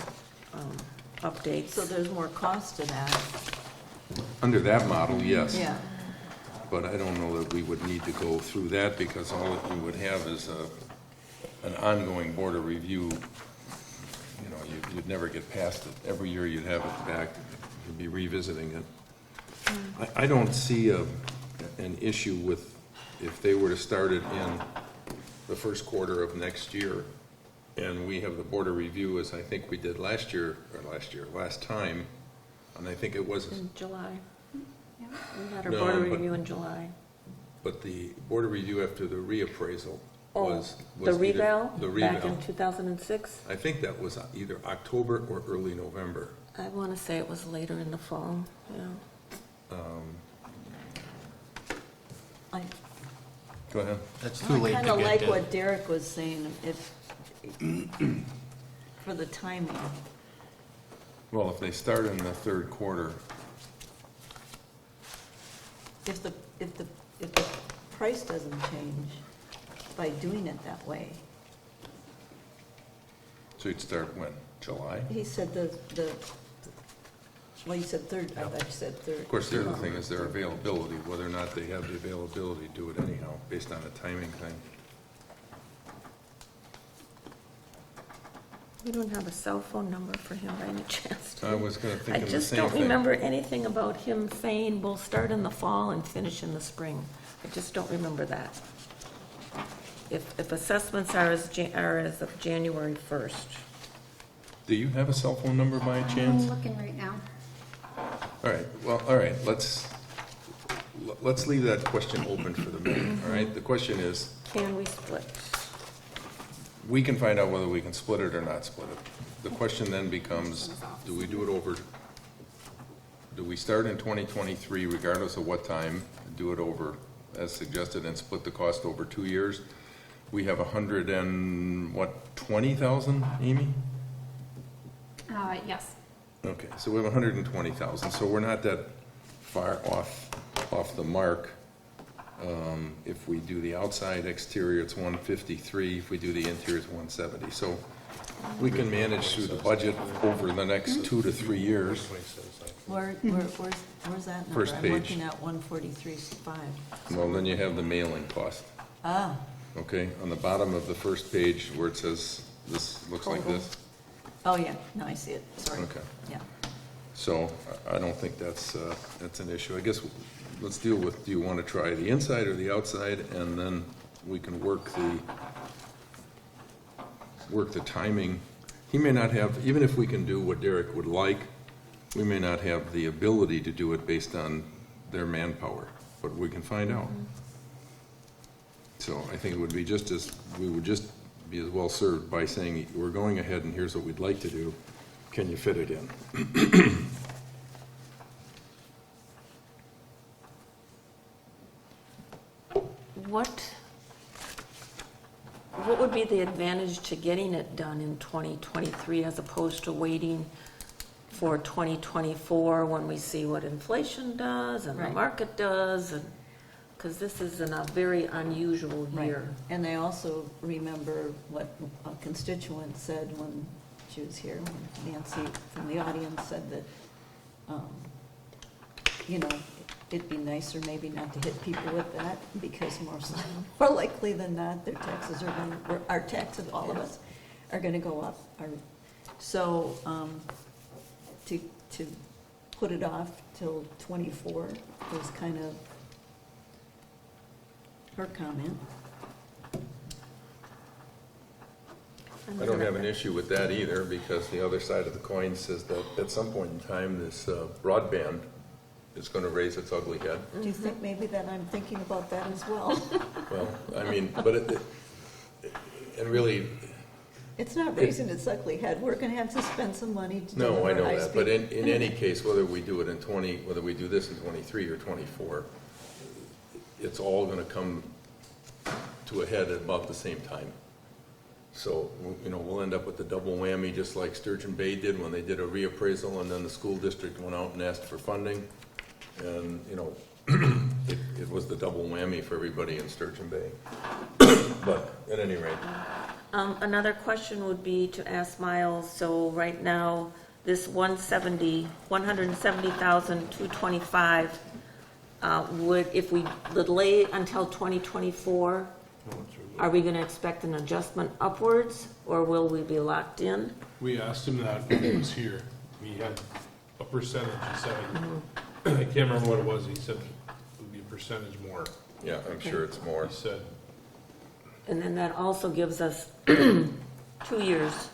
updates. So there's more cost to that. Under that model, yes. Yeah. But I don't know that we would need to go through that, because all that you would have is an ongoing board of review. You know, you'd never get past it. Every year you'd have it back, you'd be revisiting it. I don't see an issue with, if they were to start it in the first quarter of next year, and we have the board of review, as I think we did last time, and I think it was, In July. We had our No, board but- review in July. but the board of review after the reappraisal Oh, was the either- reval? The Back reval. in 2006? I think that was either October or early November. I want to say it was later in the fall, yeah. I Go ahead. That's too late to kind of get like that. what Derek was saying, if, for the timing. Well, if they start in the third quarter, If the price doesn't change by doing it that way. so you'd start when? July? He said well, you said third, I thought you said third. Of course, the other thing is their availability, whether or not they have the availability to do it anyhow, based on a timing thing. We don't have a cell phone number for him by any chance. do I we? was gonna think I of the just same don't thing. remember anything about him saying we'll start in the fall and finish in the spring. I just don't remember that. If assessments are as of January 1st. Do you have a cell phone number by I'm chance? looking right now. All right, well, all right, let's leave that question open for the minute, all right? The question is, Can we split? we can find out whether we can split it or not split it. The question then becomes, do we do we start in 2023 regardless of what time, do it over as suggested and split the cost over 2 years? We have 20,000, Amy? Yes. Okay, so we have 120,000, so we're not that far off the mark. If we do the outside exterior, it's 153, if we do the interior, it's 170. So we can manage through the budget over the next 2 to 3 years. Where's that number? First I'm page. looking at 143.5. Well, then you have the mailing cost, Ah, okay? On the bottom of the first page where it says, this looks like this. oh yeah, no, I see it, sorry. Okay. Yeah. So I don't think that's an issue. I guess let's deal with, do you want to try the inside or the outside? And then we can work the timing. He may not have, even if we can do what Derek would like, we may not have the ability to do it based on their manpower, but we can find out. So I think it would be we would just be as well served by saying, we're going ahead and here's what we'd like to do. Can you fit it in? What would be the advantage to getting it done in 2023 as opposed to waiting for 2024 when we see what inflation does and the Right. market does? And because this is in a very unusual Right. year. And I also remember what a constituent said when she was here, when Nancy from the audience said that, you know, it'd be nicer maybe not to hit people with that, because more likely than not, their taxes our taxes, all of us, are gonna go up. So, to put it off till 24 was kind of her comment. I don't have an issue with that either, because the other side of the coin says that at some point in time, this broadband is gonna raise its ugly head. Do you think maybe that I'm thinking about that as well? Well, I mean, but and really, It's not raising its ugly head. We're gonna have to spend some money to no, I deliver know that, but high-speed. in any case, whether we do it in whether we do this in 23 or 24, it's all gonna come to a head at about the same time. So, you know, we'll end up with the double whammy, just like Sturgeon Bay did when they did a reappraisal, and then the school district went out and asked for funding. And, you know, it was the double whammy for everybody in Sturgeon Bay. But at any rate, Another question would be to ask Miles, so right now, this 170,225, would, if we delay until 2024, are we gonna expect an adjustment upwards, or will we be locked in? We asked him that when he was here. He had a percentage, he said. I can't remember what it was. He said it would be a percentage more. yeah, I'm sure it's more. He said, And then that also gives us 2 years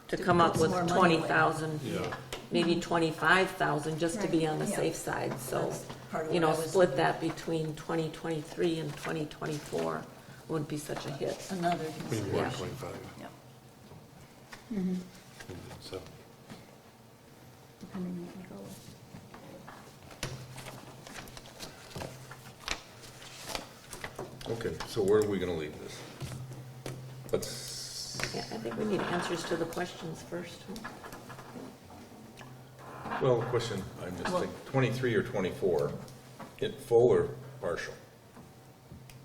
to come up put with some more money away. 20,000, yeah. maybe 25,000, just to be on the Yeah. safe side, so, That's part of you what know, I was split thinking. that between 2023 and 2024 wouldn't be such a hit. Another Maybe consideration. 125. Yep. So, Depending on what we go with. Okay, so where are we gonna leave this? Let's, Yeah, I think we need answers to the questions first. well, question, I'm just Well- thinking, 23 or 24, full or partial?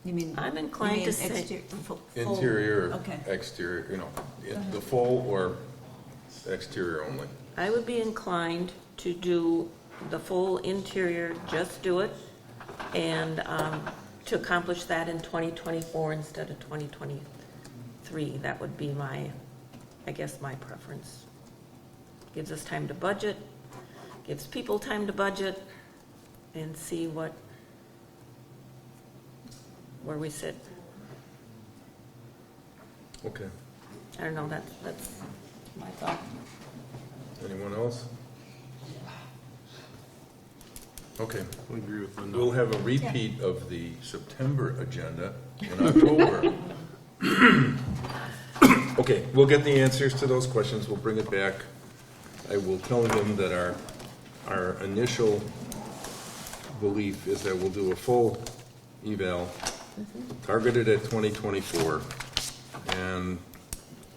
You mean? I'm inclined you to mean say- full- Interior, Okay. exterior, you know, ahead. the full or exterior only? I would be inclined to do the full interior, just do it, and to accomplish that in 2024 instead of 2023. That would be my, I guess, my preference. Gives us time to budget, gives people time to budget, and see where we sit. Okay, I don't know, that's my thought. anyone else? Okay, I agree with Linda. we'll have a repeat of the September agenda in October. Okay, we'll get the answers to those questions, we'll bring it back. I will tell him that our initial belief is that we'll do a full eval, targeted at 2024, and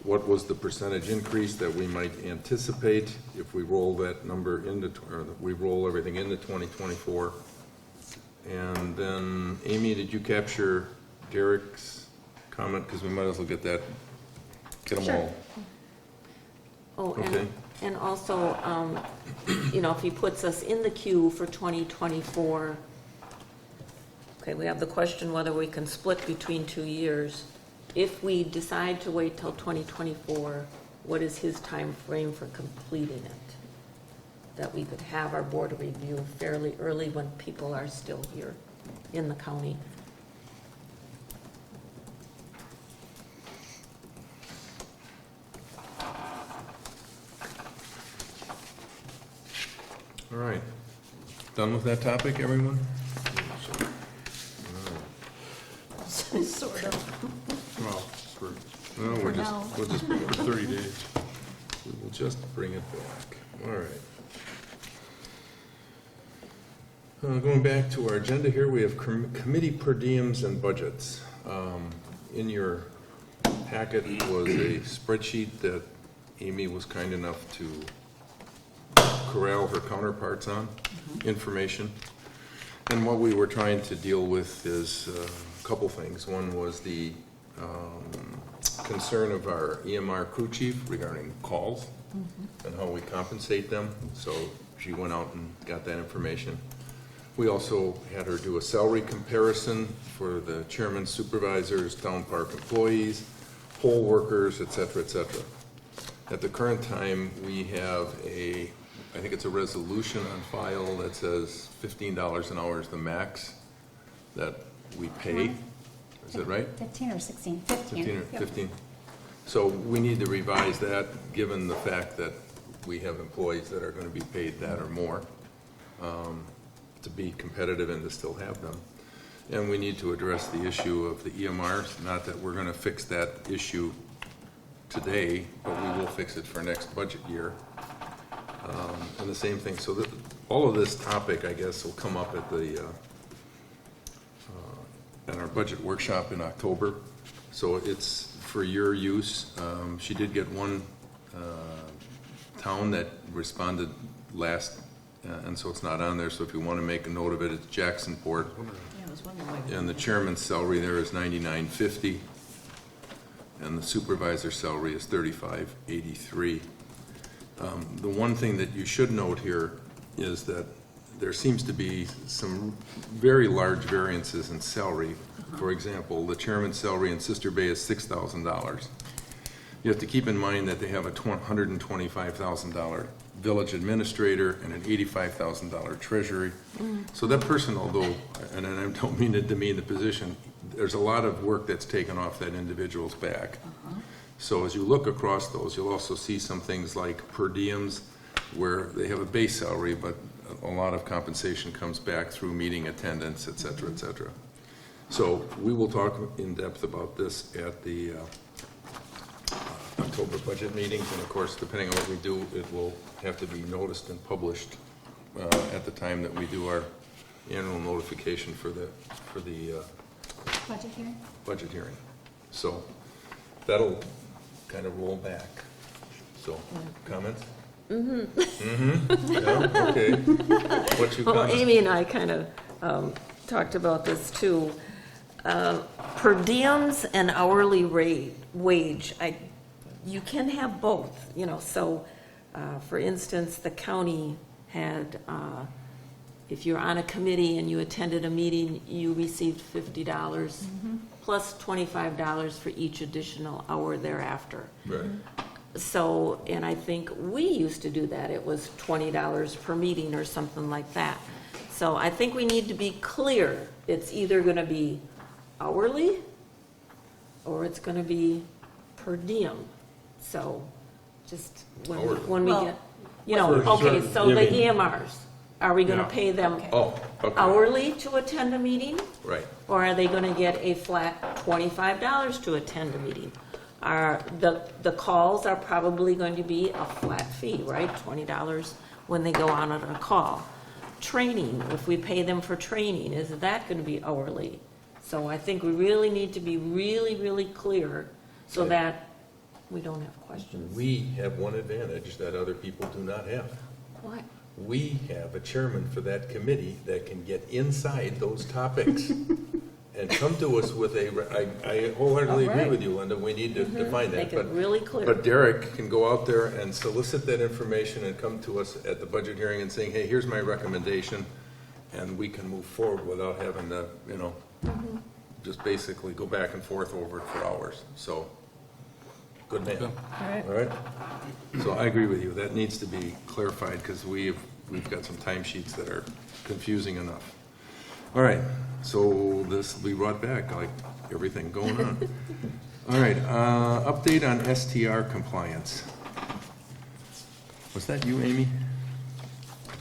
what was the percentage increase that we might anticipate if we roll that number into, or we roll everything into 2024. And then, Amy, did you capture Derek's comment? Because we might as well get them all. Oh, Okay. and also, you know, if he puts us in the queue for 2024, okay, we have the question whether we can split between 2 years. If we decide to wait till 2024, what is his time frame for completing it? That we could have our board review fairly early when people are still here in the county. All right. Done with that topic, everyone? Sort of. Well, No, For now. we'll just for 30 days. We will just bring it back. All right. Going back to our agenda here, we have committee per diems and budgets. In your packet was a spreadsheet that Amy was kind enough to corral her counterparts on, information. And what we were trying to deal with is a couple things. One was the concern of our EMR crew chief regarding calls and how we compensate them. So she went out and got that information. We also had her do a salary comparison for the chairman, supervisors, town park employees, poll workers, et cetera, et cetera. At the current time, we have I think it's a resolution on file that says $15 an hour is the max that we pay. Is that right? 15 or 16? 15. 15 or Yep. 15. So we need to revise that, given the fact that we have employees that are going to be paid that or more. to be competitive and to still have them. And we need to address the issue of the EMRs, not that we're gonna fix that issue today, but we will fix it for next budget year. And the same thing, so that, all of this topic, I guess, will come up at the, at our budget workshop in October. So it's for your use. She did get one town that responded last, and so it's not on there, so if you want to make a note of it, it's Jacksonport. Yeah, I was wondering why. And the chairman's salary there is $99.50, and the supervisor's salary is $35.83. The one thing that you should note here is that there seems to be some very large variances in salary. For example, the chairman's salary in Sister Bay is $6,000. You have to keep in mind that they have a $125,000 village administrator and an $85,000 treasury. So that person, although, and I don't mean to demean the position, there's a lot of work that's taken off that individual's back. So as you look across those, you'll also see some things like per diems, where they have a base salary, but a lot of compensation comes back through meeting attendance, et cetera, et cetera. So we will talk in depth about this at the October budget meetings, and of course, depending on what we do, it will have to be noticed and published at the time that we do our annual notification for the Budget hearing? budget hearing. So that'll kind of roll back. So, comments? Yeah, okay. What's your Well, comment? Amy and I kind of talked about this too. Per diems and hourly wage, you can have both, you know, so, for instance, the county had, if you're on a committee and you attended a meeting, you received $50 plus $25 for each additional hour thereafter. Right. So, and I think we used to do that, it was $20 per meeting or something like that. So I think we need to be clear, it's either gonna be hourly or it's gonna be per diem. So, just Hourly. when we Well, get, you know, For okay, certain- so you the mean- EMRs, are we gonna Yeah. pay them Okay. Oh, okay. hourly to attend a meeting? Right. Or are they gonna get a flat $25 to attend a meeting? The calls are probably going to be a flat fee, right? $20 when they go on a call. Training, if we pay them for training, is that gonna be hourly? So I think we really need to be really, really clear so that we don't have questions. We have one advantage that other people do not have. What? We have a chairman for that committee that can get inside those topics and come to us with I wholeheartedly agree with you, Linda, we need to define that. Make it really clear. But Derek can go out there and solicit that information and come to us at the budget hearing and saying, hey, here's my recommendation, and we can move forward without having to, you know, just basically go back and forth over it for hours. So, good man. All right? So I agree with you, that needs to be clarified, because we've got some timesheets that are confusing enough. All right, so this will be brought back, like everything going on. All right, update on STR compliance. Was that you, Amy?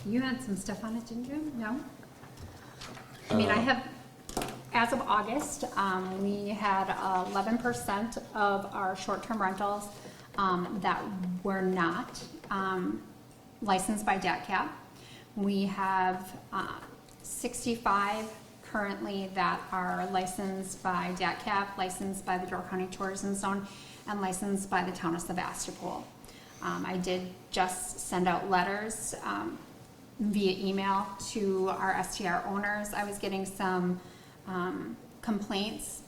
You had some stuff on it, didn't you? No? I mean, I have, as of August, we had 11% of our short-term rentals that were not licensed by DATCAP. We have 65 currently that are licensed by DATCAP, licensed by the Door County Tourism Zone, and licensed by the town of Sevastopol. I did just send out letters via email to our STR owners. I was getting some complaints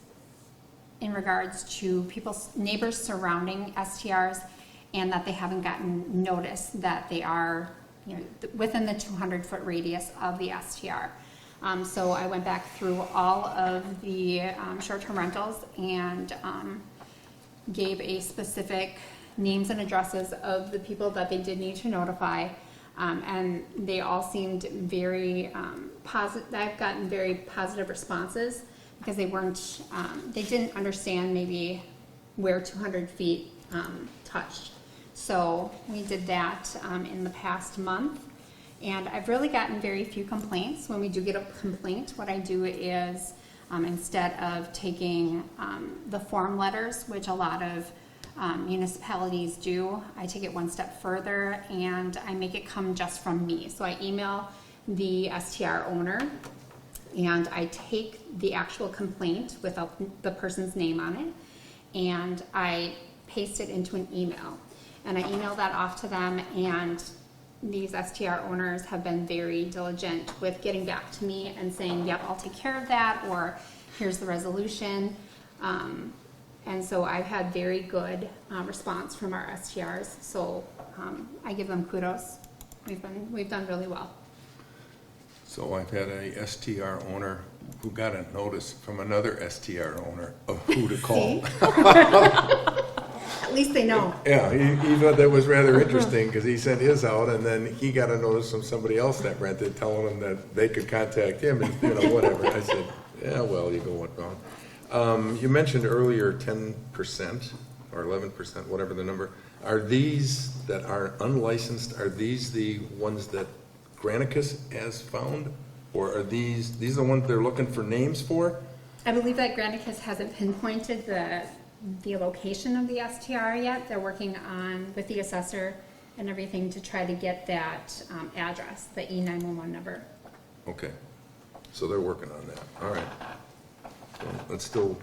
in regards to people's neighbors surrounding STRs, and that they haven't gotten notice that they are, you know, within the 200-foot radius of the STR. So I went back through all of the short-term rentals and gave a specific names and addresses of the people that they did need to notify. And they all seemed very positive. I've gotten very positive responses because they weren't, they didn't understand maybe where 200 feet touched. So we did that in the past month, And I've really gotten very few complaints. When we do get a complaint, what I do is, instead of taking the form letters, which a lot of municipalities do, I take it one step further and I make it come just from me. So I email the STR owner and I take the actual complaint without the person's name on it and I paste it into an email. And I email that off to them, and these STR owners have been very diligent with getting back to me and saying, yep, I'll take care of that, or here's the resolution. And so I've had very good response from our STRs, so I give them kudos. We've done really well. So I've had a STR owner who got a notice from another STR owner of who to call. At least they know. Yeah, he thought that was rather interesting because he sent his out and then he got a notice from somebody else that rented telling him that they could contact him and, whatever. I said, yeah, well, you go what wrong. You mentioned earlier 10% or 11%, whatever the number. Are these that are unlicensed, are these the ones that Granicus has found? Or are these the ones they're looking for names for? I believe that Granicus hasn't pinpointed the location of the STR yet. They're working on, with the assessor and everything, to try to get that address, the E911 number. Okay, so they're working on that, all right. Well, that's still,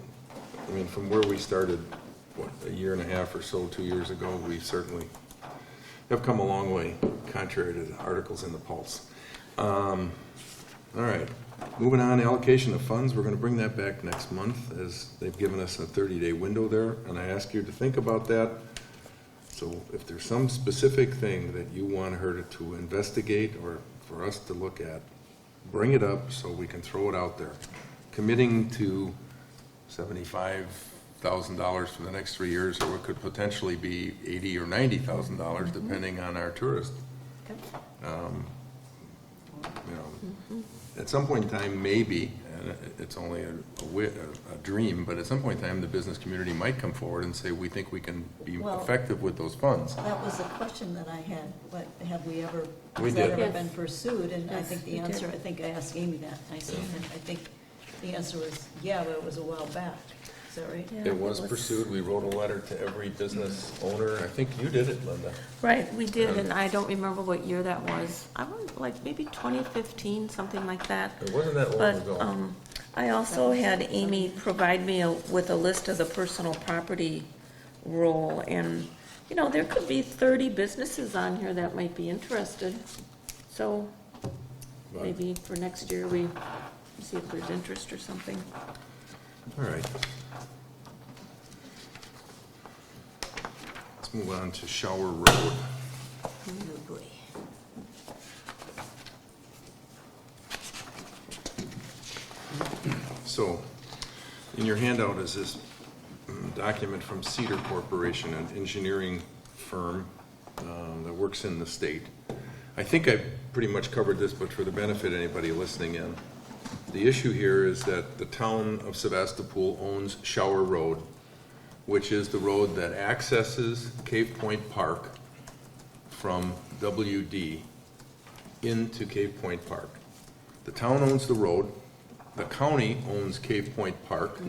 from where we started, a year and a half or so, 2 years ago, we certainly have come a long way, contrary to the articles in the Pulse. All right, moving on, allocation of funds, we're going to bring that back next month, as they've given us a 30-day window there, and I ask you to think about that. So if there's some specific thing that you want her to investigate or for us to look at, bring it up so we can throw it out there. Committing to $75,000 for the next 3 years, or it could potentially be $80,000 or $90,000, depending on our tourists. At some point in time, maybe, and it's only a dream, but at some point in time, the business community might come forward and say, we think we can be effective with those funds. That was a question that I had. What, have we ever, We has did. that ever Yes. been pursued? And I Yes, think the we did. answer, I think I asked Amy that. I said, I think the answer was, yeah, but it was a while back. Is that right? Yeah, It was pursued. We wrote a letter to every business owner. I think you did it, Linda. Right, we did, and I don't remember what year that was. I was like maybe 2015, something like that. It wasn't that long But ago. I also had Amy provide me with a list of the personal property role, and, there could be 30 businesses on here that might be interested. So But- maybe for next year, we see if there's interest or something. All right. Let's move on to Shower Road. Oh, boy. So, in your handout is this document from Cedar Corporation, an engineering firm that works in the state. I think I pretty much covered this, but for the benefit of anybody listening in, the issue here is that the town of Sevastopol owns Shower Road, which is the road that accesses Cave Point Park from WD into Cave Point Park. The town owns the road. The county owns Cave Point Park.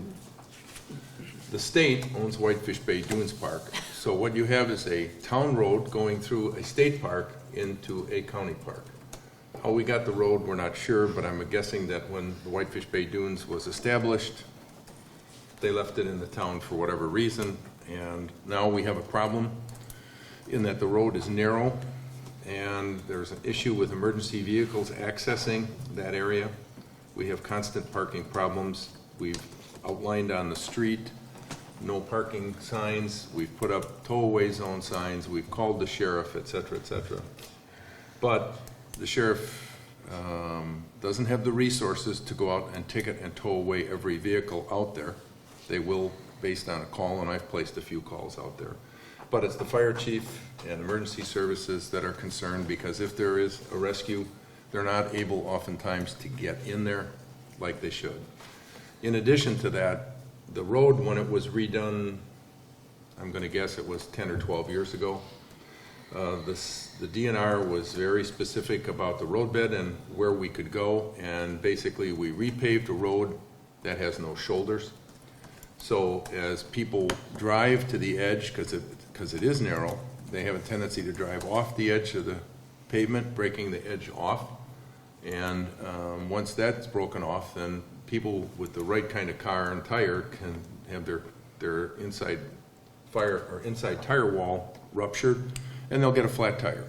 The state owns Whitefish Bay Dunes Park. So what you have is a town road going through a state park into a county park. How we got the road, we're not sure, but I'm guessing that when the Whitefish Bay Dunes was established, they left it in the town for whatever reason, and now we have a problem in that the road is narrow, and there's an issue with emergency vehicles accessing that area. We have constant parking problems. We've outlined on the street no parking signs. We've put up tow-away zone signs. We've called the sheriff, et cetera, et cetera. But the sheriff doesn't have the resources to go out and ticket and tow away every vehicle out there. They will, based on a call, and I've placed a few calls out there. But it's the fire chief and emergency services that are concerned, because if there is a rescue, they're not able oftentimes to get in there like they should. In addition to that, the road, when it was redone, I'm going to guess it was 10 or 12 years ago, The DNR was very specific about the roadbed and where we could go, and basically we repaved a road that has no shoulders. So as people drive to the edge, because it is narrow, they have a tendency to drive off the edge of the pavement, breaking the edge off. And once that's broken off, then people with the right kind of car and tire can have their inside tire wall ruptured, and they'll get a flat tire.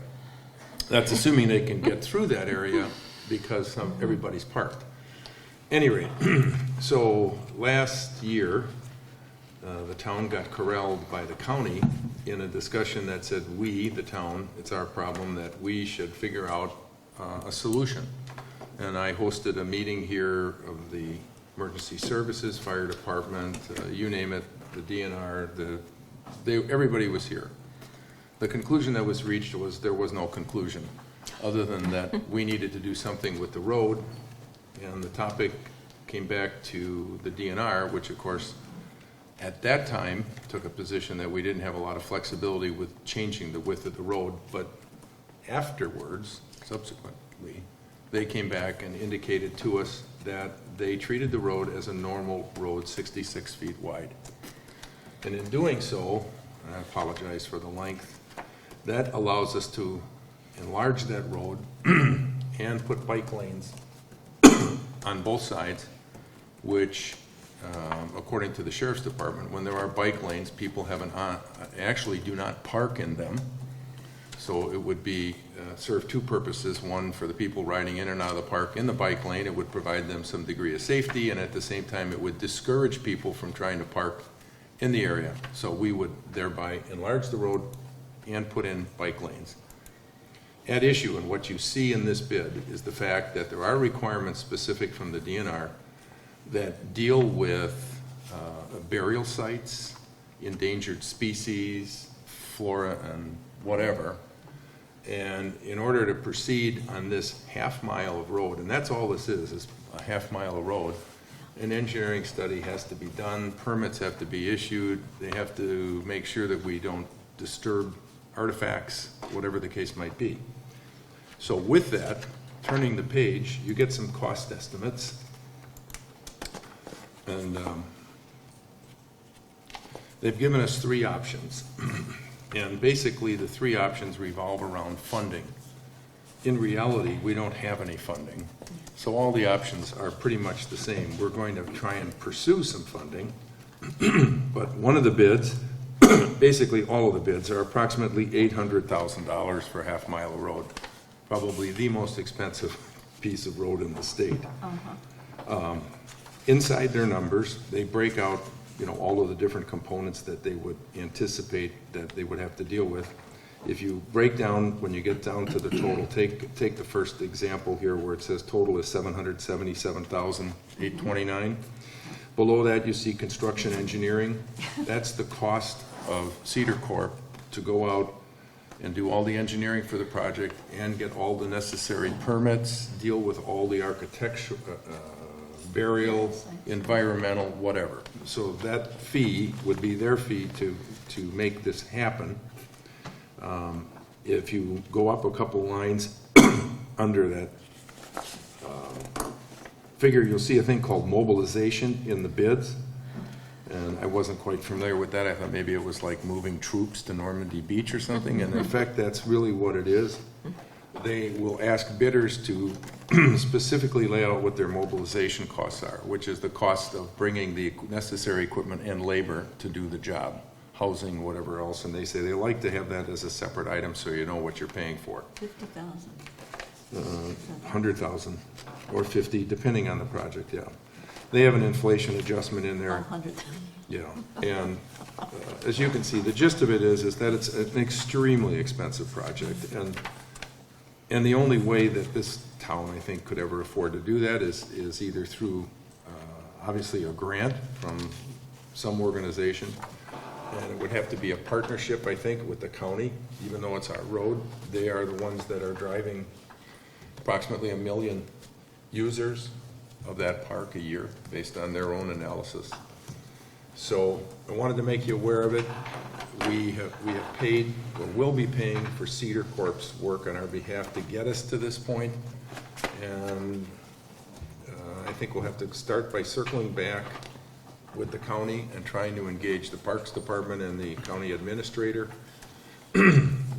That's assuming they can get through that area because everybody's parked. Any rate, so last year, the town got corralled by the county in a discussion that said we, the town, it's our problem, that we should figure out a solution. And I hosted a meeting here of the emergency services, fire department, you name it, the DNR, everybody was here. The conclusion that was reached was there was no conclusion, other than that we needed to do something with the road, and the topic came back to the DNR, which of course at that time took a position that we didn't have a lot of flexibility with changing the width of the road, but afterwards, subsequently, they came back and indicated to us that they treated the road as a normal road, 66 feet wide. And in doing so, and I apologize for the length, that allows us to enlarge that road and put bike lanes on both sides, which, according to the sheriff's department, when there are bike lanes, people actually do not park in them. So it would be serve two purposes. One, for the people riding in and out of the park in the bike lane, it would provide them some degree of safety, and at the same time, it would discourage people from trying to park in the area. So we would thereby enlarge the road and put in bike lanes. At issue, and what you see in this bid, is the fact that there are requirements specific from the DNR that deal with burial sites, endangered species, flora, and whatever. And in order to proceed on this half-mile of road, and that's all this is a half-mile of road, an engineering study has to be done, permits have to be issued, they have to make sure that we don't disturb artifacts, whatever the case might be. So with that, turning the page, you get some cost estimates. And they've given us three options. And basically, the three options revolve around funding. In reality, we don't have any funding. So all the options are pretty much the same. We're going to try and pursue some funding. But one of the bids, basically all of the bids, are approximately $800,000 for a half-mile of road. Probably the most expensive piece of road in the state. Inside their numbers, they break out, all of the different components that they would anticipate that they would have to deal with. If you break down, when you get down to the total, take the first example here where it says total is $777,829. Below that, you see construction engineering. That's the cost of Cedar Corp to go out and do all the engineering for the project and get all the necessary permits, deal with all the architecture, burial, environmental, whatever. So that fee would be their fee to make this happen. If you go up a couple lines under that figure, you'll see a thing called mobilization in the bids. And I wasn't quite familiar with that. I thought maybe it was like moving troops to Normandy Beach or something. And in fact, that's really what it is. They will ask bidders to specifically lay out what their mobilization costs are, which is the cost of bringing the necessary equipment and labor to do the job, housing, whatever else. And they say they like to have that as a separate item so you know what you're paying for. 50,000. 100,000 or 50, depending on the project, yeah. They have an inflation adjustment in there. 100,000. Yeah, and as you can see, the gist of it is that it's an extremely expensive project, and the only way that this town, I think, could ever afford to do that is either through, obviously, a grant from some organization, and it would have to be a partnership, I think, with the county, even though it's our road. They are the ones that are driving approximately 1 million users of that park a year, based on their own analysis. So I wanted to make you aware of it. We have paid, or will be paying for Cedar Corp's work on our behalf to get us to this point. And I think we'll have to start by circling back with the county and trying to engage the Parks Department and the county administrator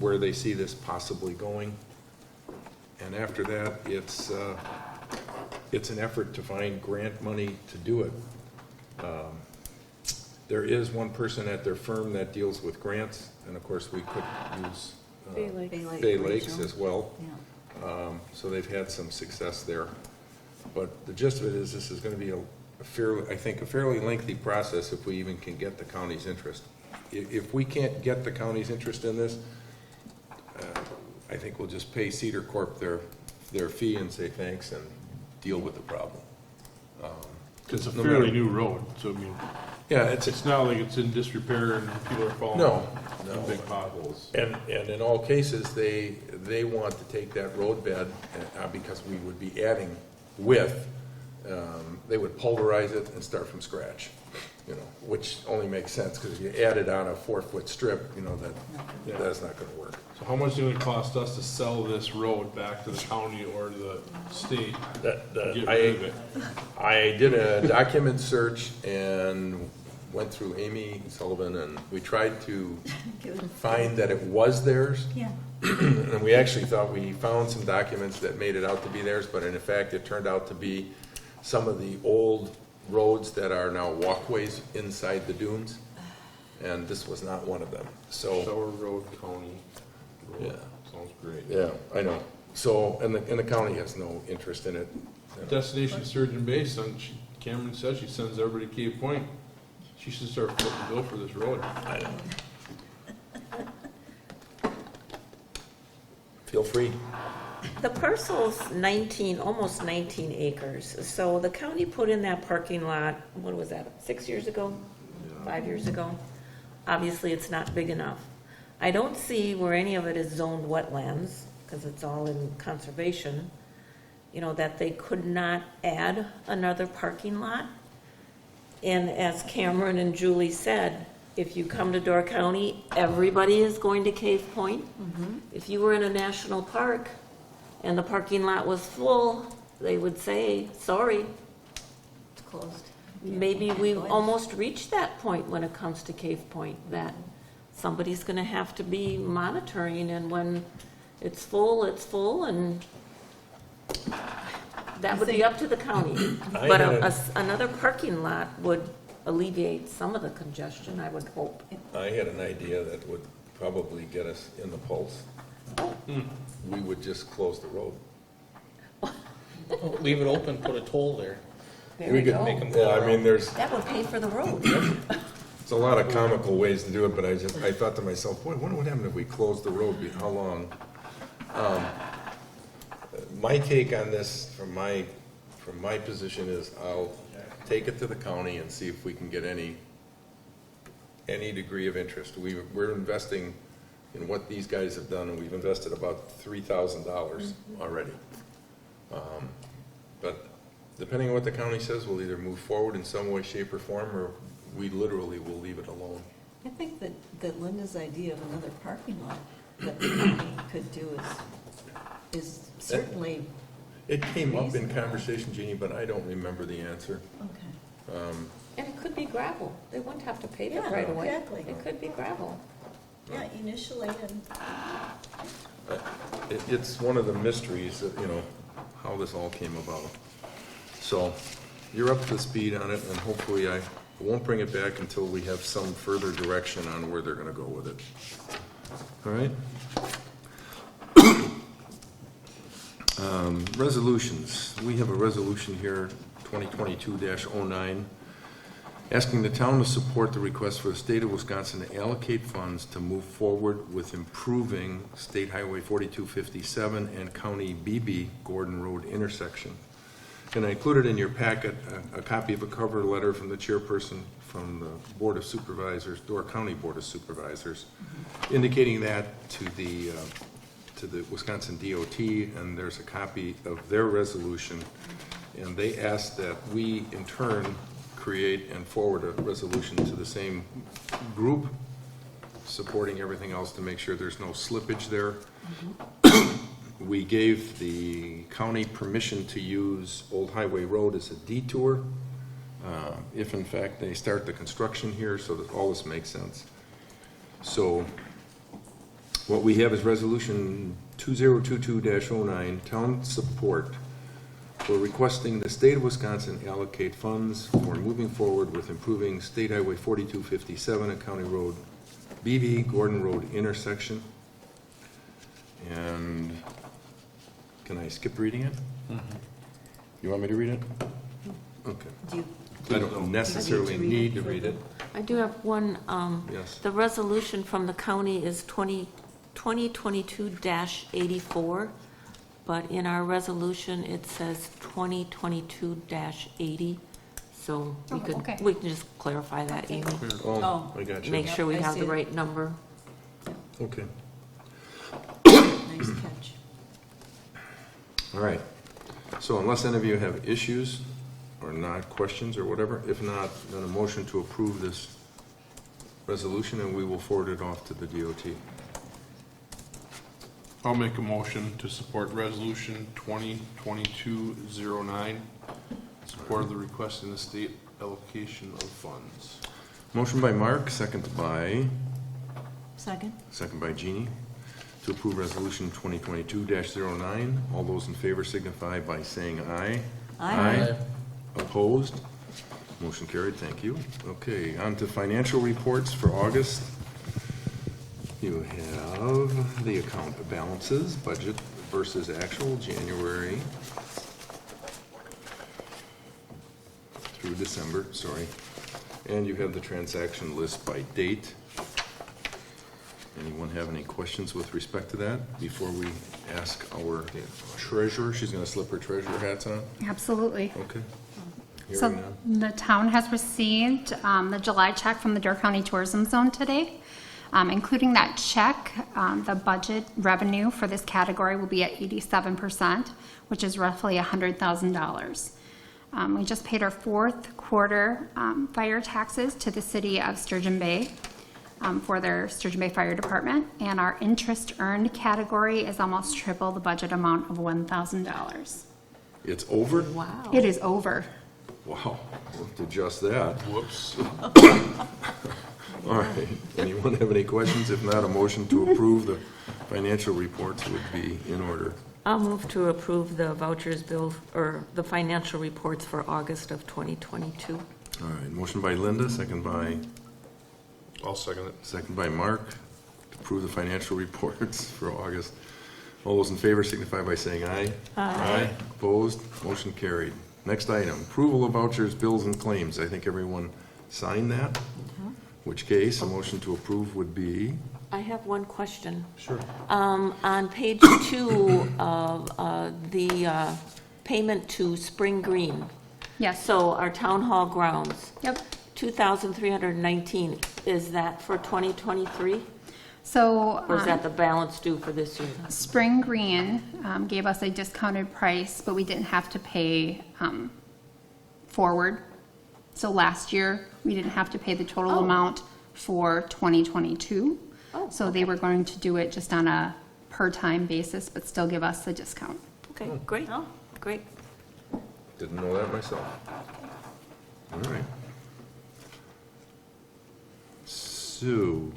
where they see this possibly going. And after that, it's an effort to find grant money to do it. There is one person at their firm that deals with grants, and of course, we could use Bay Lakes. Bay Lakes Regional. as well. Yeah. So they've had some success there. But the gist of it is, this is going to be a fairly lengthy process if we even can get the county's interest. If we can't get the county's interest in this, I think we'll just pay Cedar Corp their fee and say thanks and deal with the problem. It's a no fairly matter- new road, so I mean, Yeah, it's not like it's in disrepair and people are falling No, in no. big potholes. And in all cases, they want to take that road bed, because we would be adding width, they would pulverize it and start from scratch, which only makes sense, because if you add it on a 4-foot strip, that's not gonna work. So how much is it gonna cost us to sell this road back to the county or to the state to get rid of it? I did a document search and went through Amy Sullivan, and we tried to find that it was theirs. Yeah. And we actually thought we found some documents that made it out to be theirs, but in fact, it turned out to be some of the old roads that are now walkways inside the dunes, and this was not one of them. So, Shower Road County Road. Yeah. Sounds great. yeah, I know. So, and the county has no interest in it. Destination Sturgeon Bay, Cameron says she sends everybody to Cave Point. She should start footing the bill for this road. I know. Feel free. The parcel's 19, almost 19 acres. So the county put in that parking lot, what was that, 6 years ago? 5 years ago? Obviously, it's not big enough. I don't see where any of it is zoned wetlands, because it's all in conservation, that they could not add another parking lot. And as Cameron and Julie said, if you come to Door County, everybody is going to Cave Point. If you were in a national park and the parking lot was full, they would say, sorry. It's closed. Maybe we've almost reached that point when it comes to Cave Point, that somebody's gonna have to be monitoring, and when it's full, and that would be up to the county. I But had another parking lot would alleviate some of the congestion, I would hope. I had an idea that would probably get us in the pulse. We would just close the road. Leave it open, put a toll there. There We you could go. Make 'em Yeah, I mean, there's That would pay for the road. a lot of comical ways to do it, but I thought to myself, boy, I wonder what happened if we closed the road, how long? My take on this, from my position, is I'll take it to the county and see if we can get any degree of interest. We're investing in what these guys have done, and we've invested about $3,000 already. But depending on what the county says, we'll either move forward in some way, shape, or form, or we literally will leave it alone. I think that Linda's idea of another parking lot that the county could do is certainly, It came up in conversation, Jeannie, but I don't remember the answer. okay. And it could be gravel. They wouldn't have to pave it Yeah, right away. exactly. It could be gravel. Yeah, initially, and It's one of the mysteries that, how this all came about. So, you're up to speed on it, and hopefully I won't bring it back until we have some further direction on where they're gonna go with it. All right? Resolutions. We have a resolution here, 2022-09, asking the town to support the request for the state of Wisconsin to allocate funds to move forward with improving State Highway 4257 and County BB Gordon Road intersection. And I included in your packet a copy of a cover letter from the chairperson from the Board of Supervisors, Door County Board of Supervisors, indicating that to the Wisconsin DOT, and there's a copy of their resolution, and they asked that we in turn create and forward a resolution to the same group, supporting everything else to make sure there's no slippage there. We gave the county permission to use Old Highway Road as a detour, if in fact they start the construction here, so that all this makes sense. So what we have is Resolution 2022-09, Town Support. We're requesting the state of Wisconsin allocate funds for moving forward with improving State Highway 4257 and County Road BV Gordon Road intersection. And can I skip reading it? You want me to read it? Okay. Do you, I don't necessarily need to read it. I do have one, Yes. the resolution from the county is 2022-84, but in our resolution, it says 2022-80, so Oh, okay. we can just clarify that, Amy. Oh. I got you. Make sure we I have see the it. right number. Okay. nice catch. All right. So unless any of you have issues or not, questions or whatever, if not, then a motion to approve this resolution and we will forward it off to the DOT. I'll make a motion to support resolution 2022-09, support of the request in the state allocation of funds. Motion by Mark, second by Second? Jeannie, to approve resolution 2022-09. All those in favor signify by saying aye. Aye. Opposed? Motion carried, thank you. Okay, on to financial reports for August. You have the account balances, budget versus actual, January through December, sorry. And you have the transaction list by date. Anyone have any questions with respect to that before we ask our treasurer? She's gonna slip her treasurer hats on? Absolutely. Okay. So Hearing none. the town has received the July check from the Door County Tourism Zone today. Including that check, the budget revenue for this category will be at 87%, which is roughly $100,000. We just paid our fourth quarter fire taxes to the city of Sturgeon Bay for their Sturgeon Bay Fire Department, and our interest earned category is almost triple the budget amount of $1,000. It's over? Wow. It is over. Wow, we'll have to adjust that. Whoops. All right, anyone have any questions? If not, a motion to approve the financial reports would be in order. I'll move to approve the vouchers bill, or the financial reports for August of 2022. All right, motion by Linda, second by I'll second it. Mark, to approve the financial reports for August. All those in favor signify by saying aye. Aye. Opposed? Motion carried. Next item, approval of vouchers, bills, and claims. I think everyone signed that, which case a motion to approve would be. I have one question. Sure. On page 2 of the payment to Spring Green, Yes. so our town hall grounds, Yep. 2,319, is that for 2023? So. Or is that the balance due for this year? Spring Green gave us a discounted price, but we didn't have to pay forward. So last year, we didn't have to pay the total Oh. amount for 2022. Oh, So they were going to do it just on a per-time basis, but still give us the discount. Okay, great, great. Didn't know that myself. All right. So,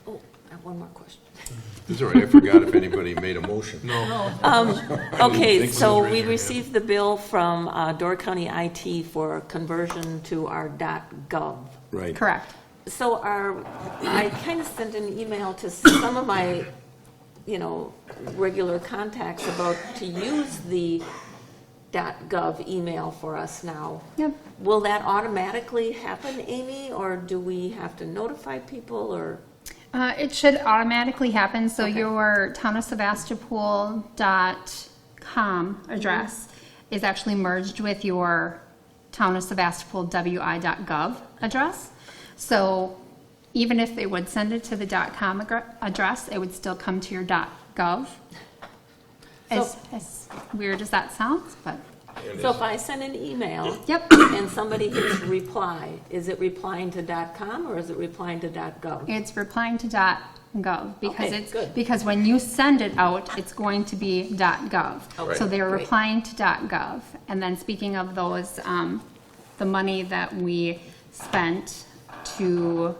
Oh, I have one more question. it's all right, I forgot if anybody made a motion. No. Okay, think so so. we Raise your hand. received the bill from Door County IT for conversion to our .gov. Right. Correct. So I kind of sent an email to some of my, regular contacts about to use the .gov email for us now. Yep. Will that automatically happen, Amy, or do we have to notify people, or? It should automatically happen, so Okay. your townofsevastopol.com address is actually merged with your townofsevastopol.wi.gov address. So even if they would send it to the .com address, it would still come to your .gov. As weird as that sounds, but And So is- if I send an email Yep, and somebody hits reply, is it replying to .com or is it replying to .gov? it's replying to .gov because Okay, it's, good. because when you send it out, it's going to be .gov. Okay, So they're great. replying to .gov. And then speaking of those, the money that we spent to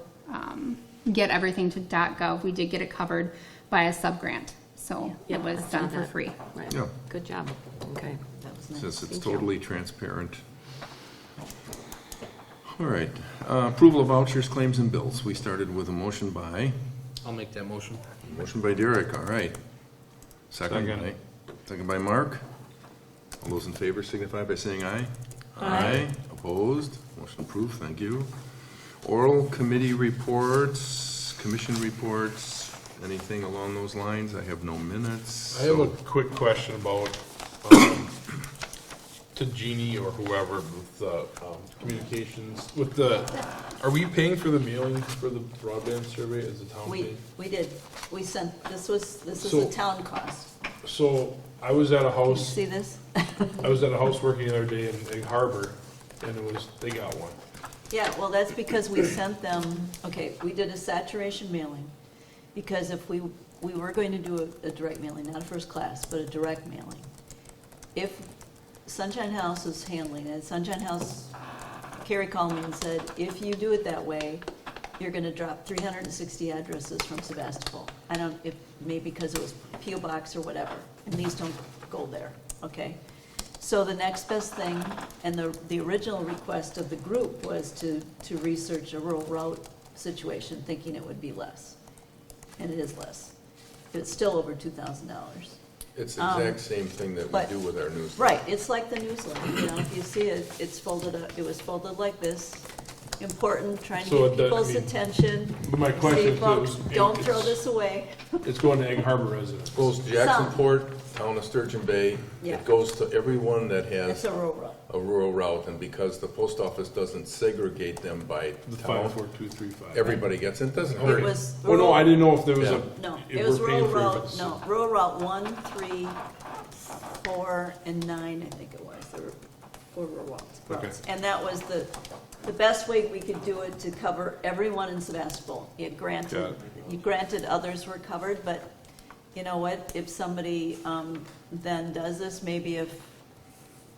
get everything to .gov, we did get it covered by a sub-grant. So Yep, it was I saw done for that. free. Right. Yeah. Good job. Okay. That was nice. Since it's Thank you. totally transparent. All right, approval of vouchers, claims, and bills. We started with a motion by I'll make that motion. Derek, all right. Second Second. second by Mark. All those in favor signify by saying aye. Aye. Opposed? Motion approved, thank you. Oral committee reports, commission reports, anything along those lines? I have no minutes. I have a so- quick question about, to Jeannie or whoever with the communications, with the, are we paying for the mailing for the broadband survey as a town paying? We did, we sent, this is So- a town cost. So I was at a Can you house, see this? I was at a house working the other day in Egg Harbor, and it was, they got one. Yeah, well, that's because we sent them, okay, we did a saturation mailing, because if we were going to do a direct mailing, not a first class, but a direct mailing. If Sunshine House is handling it, Sunshine House, Carrie called me and said, if you do it that way, you're gonna drop 360 addresses from Sevastopol. I don't, if, maybe because it was P.O. Box or whatever, and these don't go there, okay? So the next best thing, and the original request of the group was to research a rural route situation, thinking it would be less. And it is less. But it's still over $2,000. It's the exact same thing that we but- do with our newsletter. Right, it's like the newsletter, you know, if you see it, it's folded up, it was folded like this. Important, trying to So get it does- I people's mean, attention. But my question See, is, folks, don't it's- throw this away. It's going to Egg Harbor residents. Goes to Jacksonport, town of Sturgeon Bay. Yeah. It goes to everyone that It's has a rural route. a rural route, and because the post office doesn't segregate them by The town, 54235. everybody gets it. It doesn't It hurt. was. Well, no, I didn't know if there was Yeah. a, No, if it was we're paying rural for it, route, but- no, rural route 1, 3, 4, and 9, I think it was. There were 4 rural routes. Okay. And that was the best way we could do it to cover everyone in Sevastopol. Got Granted, granted others were covered, but you know what? If somebody then does this, maybe if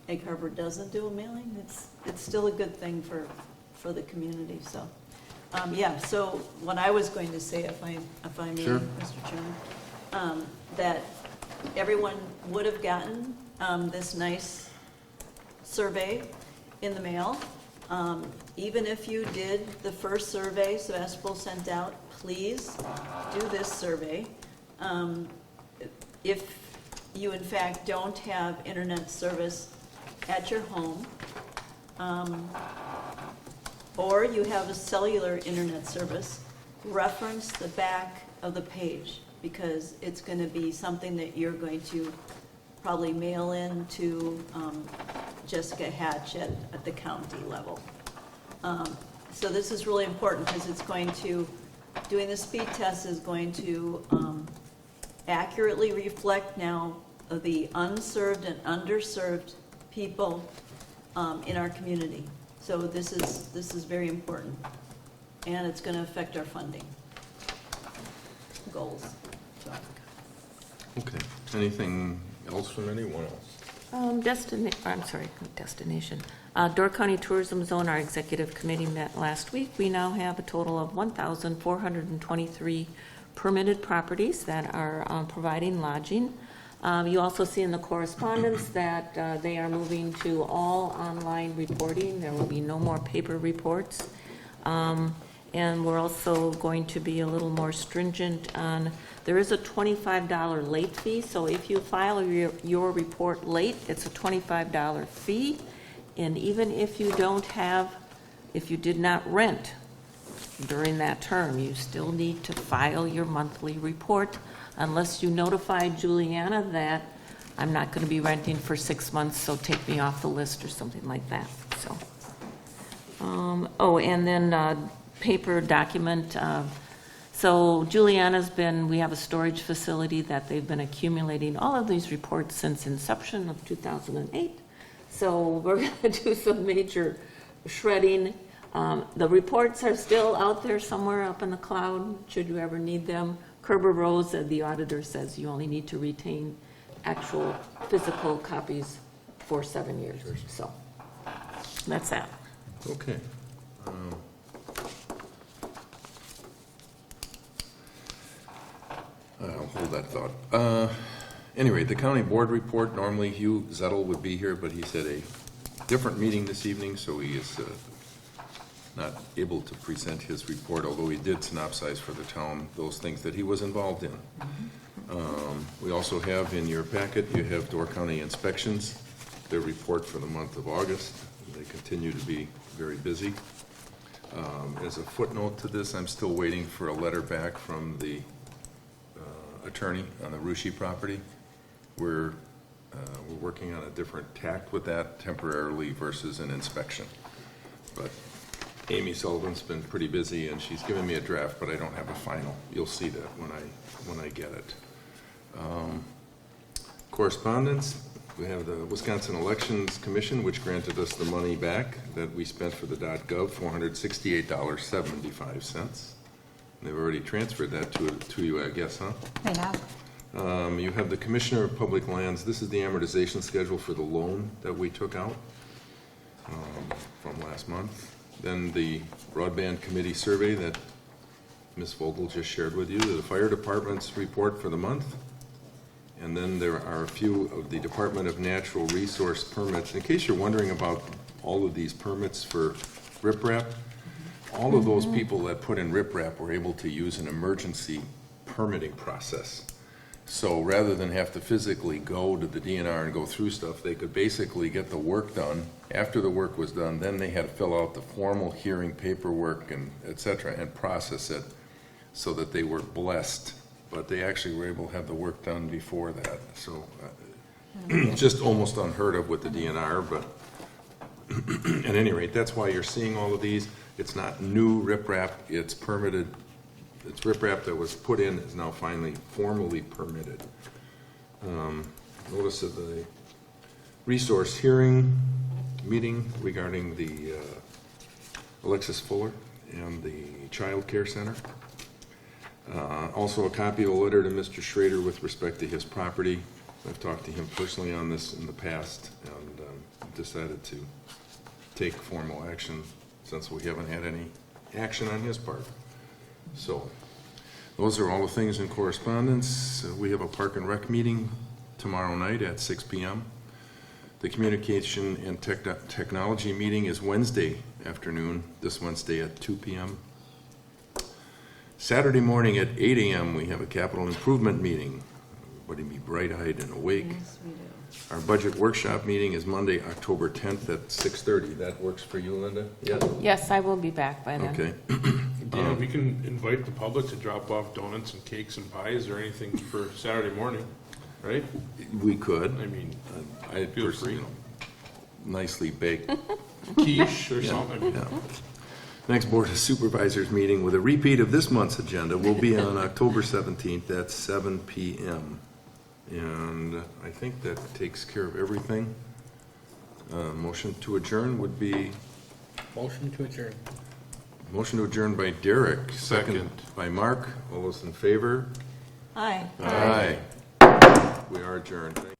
Egg Harbor doesn't do a mailing, it's still a good thing for the community, so. Yeah, so what I was going to say, if I may, Sure. Mr. Chairman, that everyone would have gotten this nice survey in the mail. Even if you did the first survey Sevastopol sent out, please do this survey. If you in fact don't have internet service at your home, or you have a cellular internet service, reference the back of the page, because it's going to be something that you're going to probably mail in to Jessica Hatch at the county level. So this is really important, because it's going to, doing the speed test is going to accurately reflect now the unserved and underserved people in our community. So this is very important, and it's going to affect our funding goals. So. Okay. Anything else from anyone else? Destination. Door County Tourism Zone, our executive committee met last week. We now have a total of 1,423 permitted properties that are providing lodging. You also see in the correspondence that they are moving to all online reporting. There will be no more paper reports. And we're also going to be a little more stringent on, there is a $25 late fee, so if you file your report late, it's a $25 fee. And even if you don't have, if you did not rent during that term, you still need to file your monthly report unless you notify Juliana that I'm not going to be renting for 6 months, so take me off the list or something like that, so. And then paper document. So Juliana's been, we have a storage facility that they've been accumulating all of these reports since inception of 2008. So we're gonna do some major shredding. The reports are still out there somewhere up in the cloud, should you ever need them. Kerber Rose, the auditor, says you only need to retain actual physical copies for 7 years. So that's that. Okay. I'll hold that thought. Anyway, the county board report, normally Hugh Zettel would be here, but he's at a different meeting this evening, so he is not able to present his report, although he did synopsize for the town those things that he was involved in. We also have in your packet, you have Door County inspections, their report for the month of August. They continue to be very busy. As a footnote to this, I'm still waiting for a letter back from the attorney on the Rushi property. We're working on a different tact with that temporarily versus an inspection. But Amy Sullivan's been pretty busy, and she's given me a draft, but I don't have a final. You'll see that when I get it. Correspondence, we have the Wisconsin Elections Commission, which granted us the money back that we spent for the .gov, $468.75. They've already transferred that to you, I guess, huh? They have. You have the Commissioner of Public Lands. This is the amortization schedule for the loan that we took out from last month. Then the Broadband Committee survey that Ms. Vogel just shared with you, the Fire Department's report for the month. And then there are a few of the Department of Natural Resource permits. In case you're wondering about all of these permits for riprap, all of those people that put in riprap were able to use an emergency permitting process. So rather than have to physically go to the DNR and go through stuff, they could basically get the work done. After the work was done, then they had to fill out the formal hearing paperwork and et cetera and process it so that they were blessed. But they actually were able to have the work done before that. So just almost unheard of with the DNR, but at any rate, that's why you're seeing all of these. It's not new riprap, it's permitted. It's riprap that was put in is now finally formally permitted. Notice of the resource hearing meeting regarding the Alexis Fuller and the Child Care Center. Also a copy of a letter to Mr. Schrader with respect to his property. I've talked to him personally on this in the past and decided to take formal action since we haven't had any action on his part. So those are all the things in correspondence. We have a Park and Rec meeting tomorrow night at 6 p.m. The Communication and Technology meeting is Wednesday afternoon, this Wednesday at 2 p.m. Saturday morning at 8 a.m. we have a capital improvement meeting. Everybody be bright-eyed and awake. Yes, we do. Our budget workshop meeting is Monday, October 10th at 6:30. That works for you, Linda? Yeah? Yes, I will be back by then. Okay. Dan, we can invite the public to drop off donuts and cakes and pies or anything for Saturday morning, right? We could. I mean, I feel personally, free. nicely baked. Quiche or Yeah, something. I mean, yeah. Next Board of Supervisors meeting with a repeat of this month's agenda will be on October 17th at 7 p.m. And I think that takes care of everything. Motion to adjourn would be, Motion to adjourn. motion to adjourn by Derek, second by Mark. All those in favor? Aye. Aye. We are adjourned. Thank you.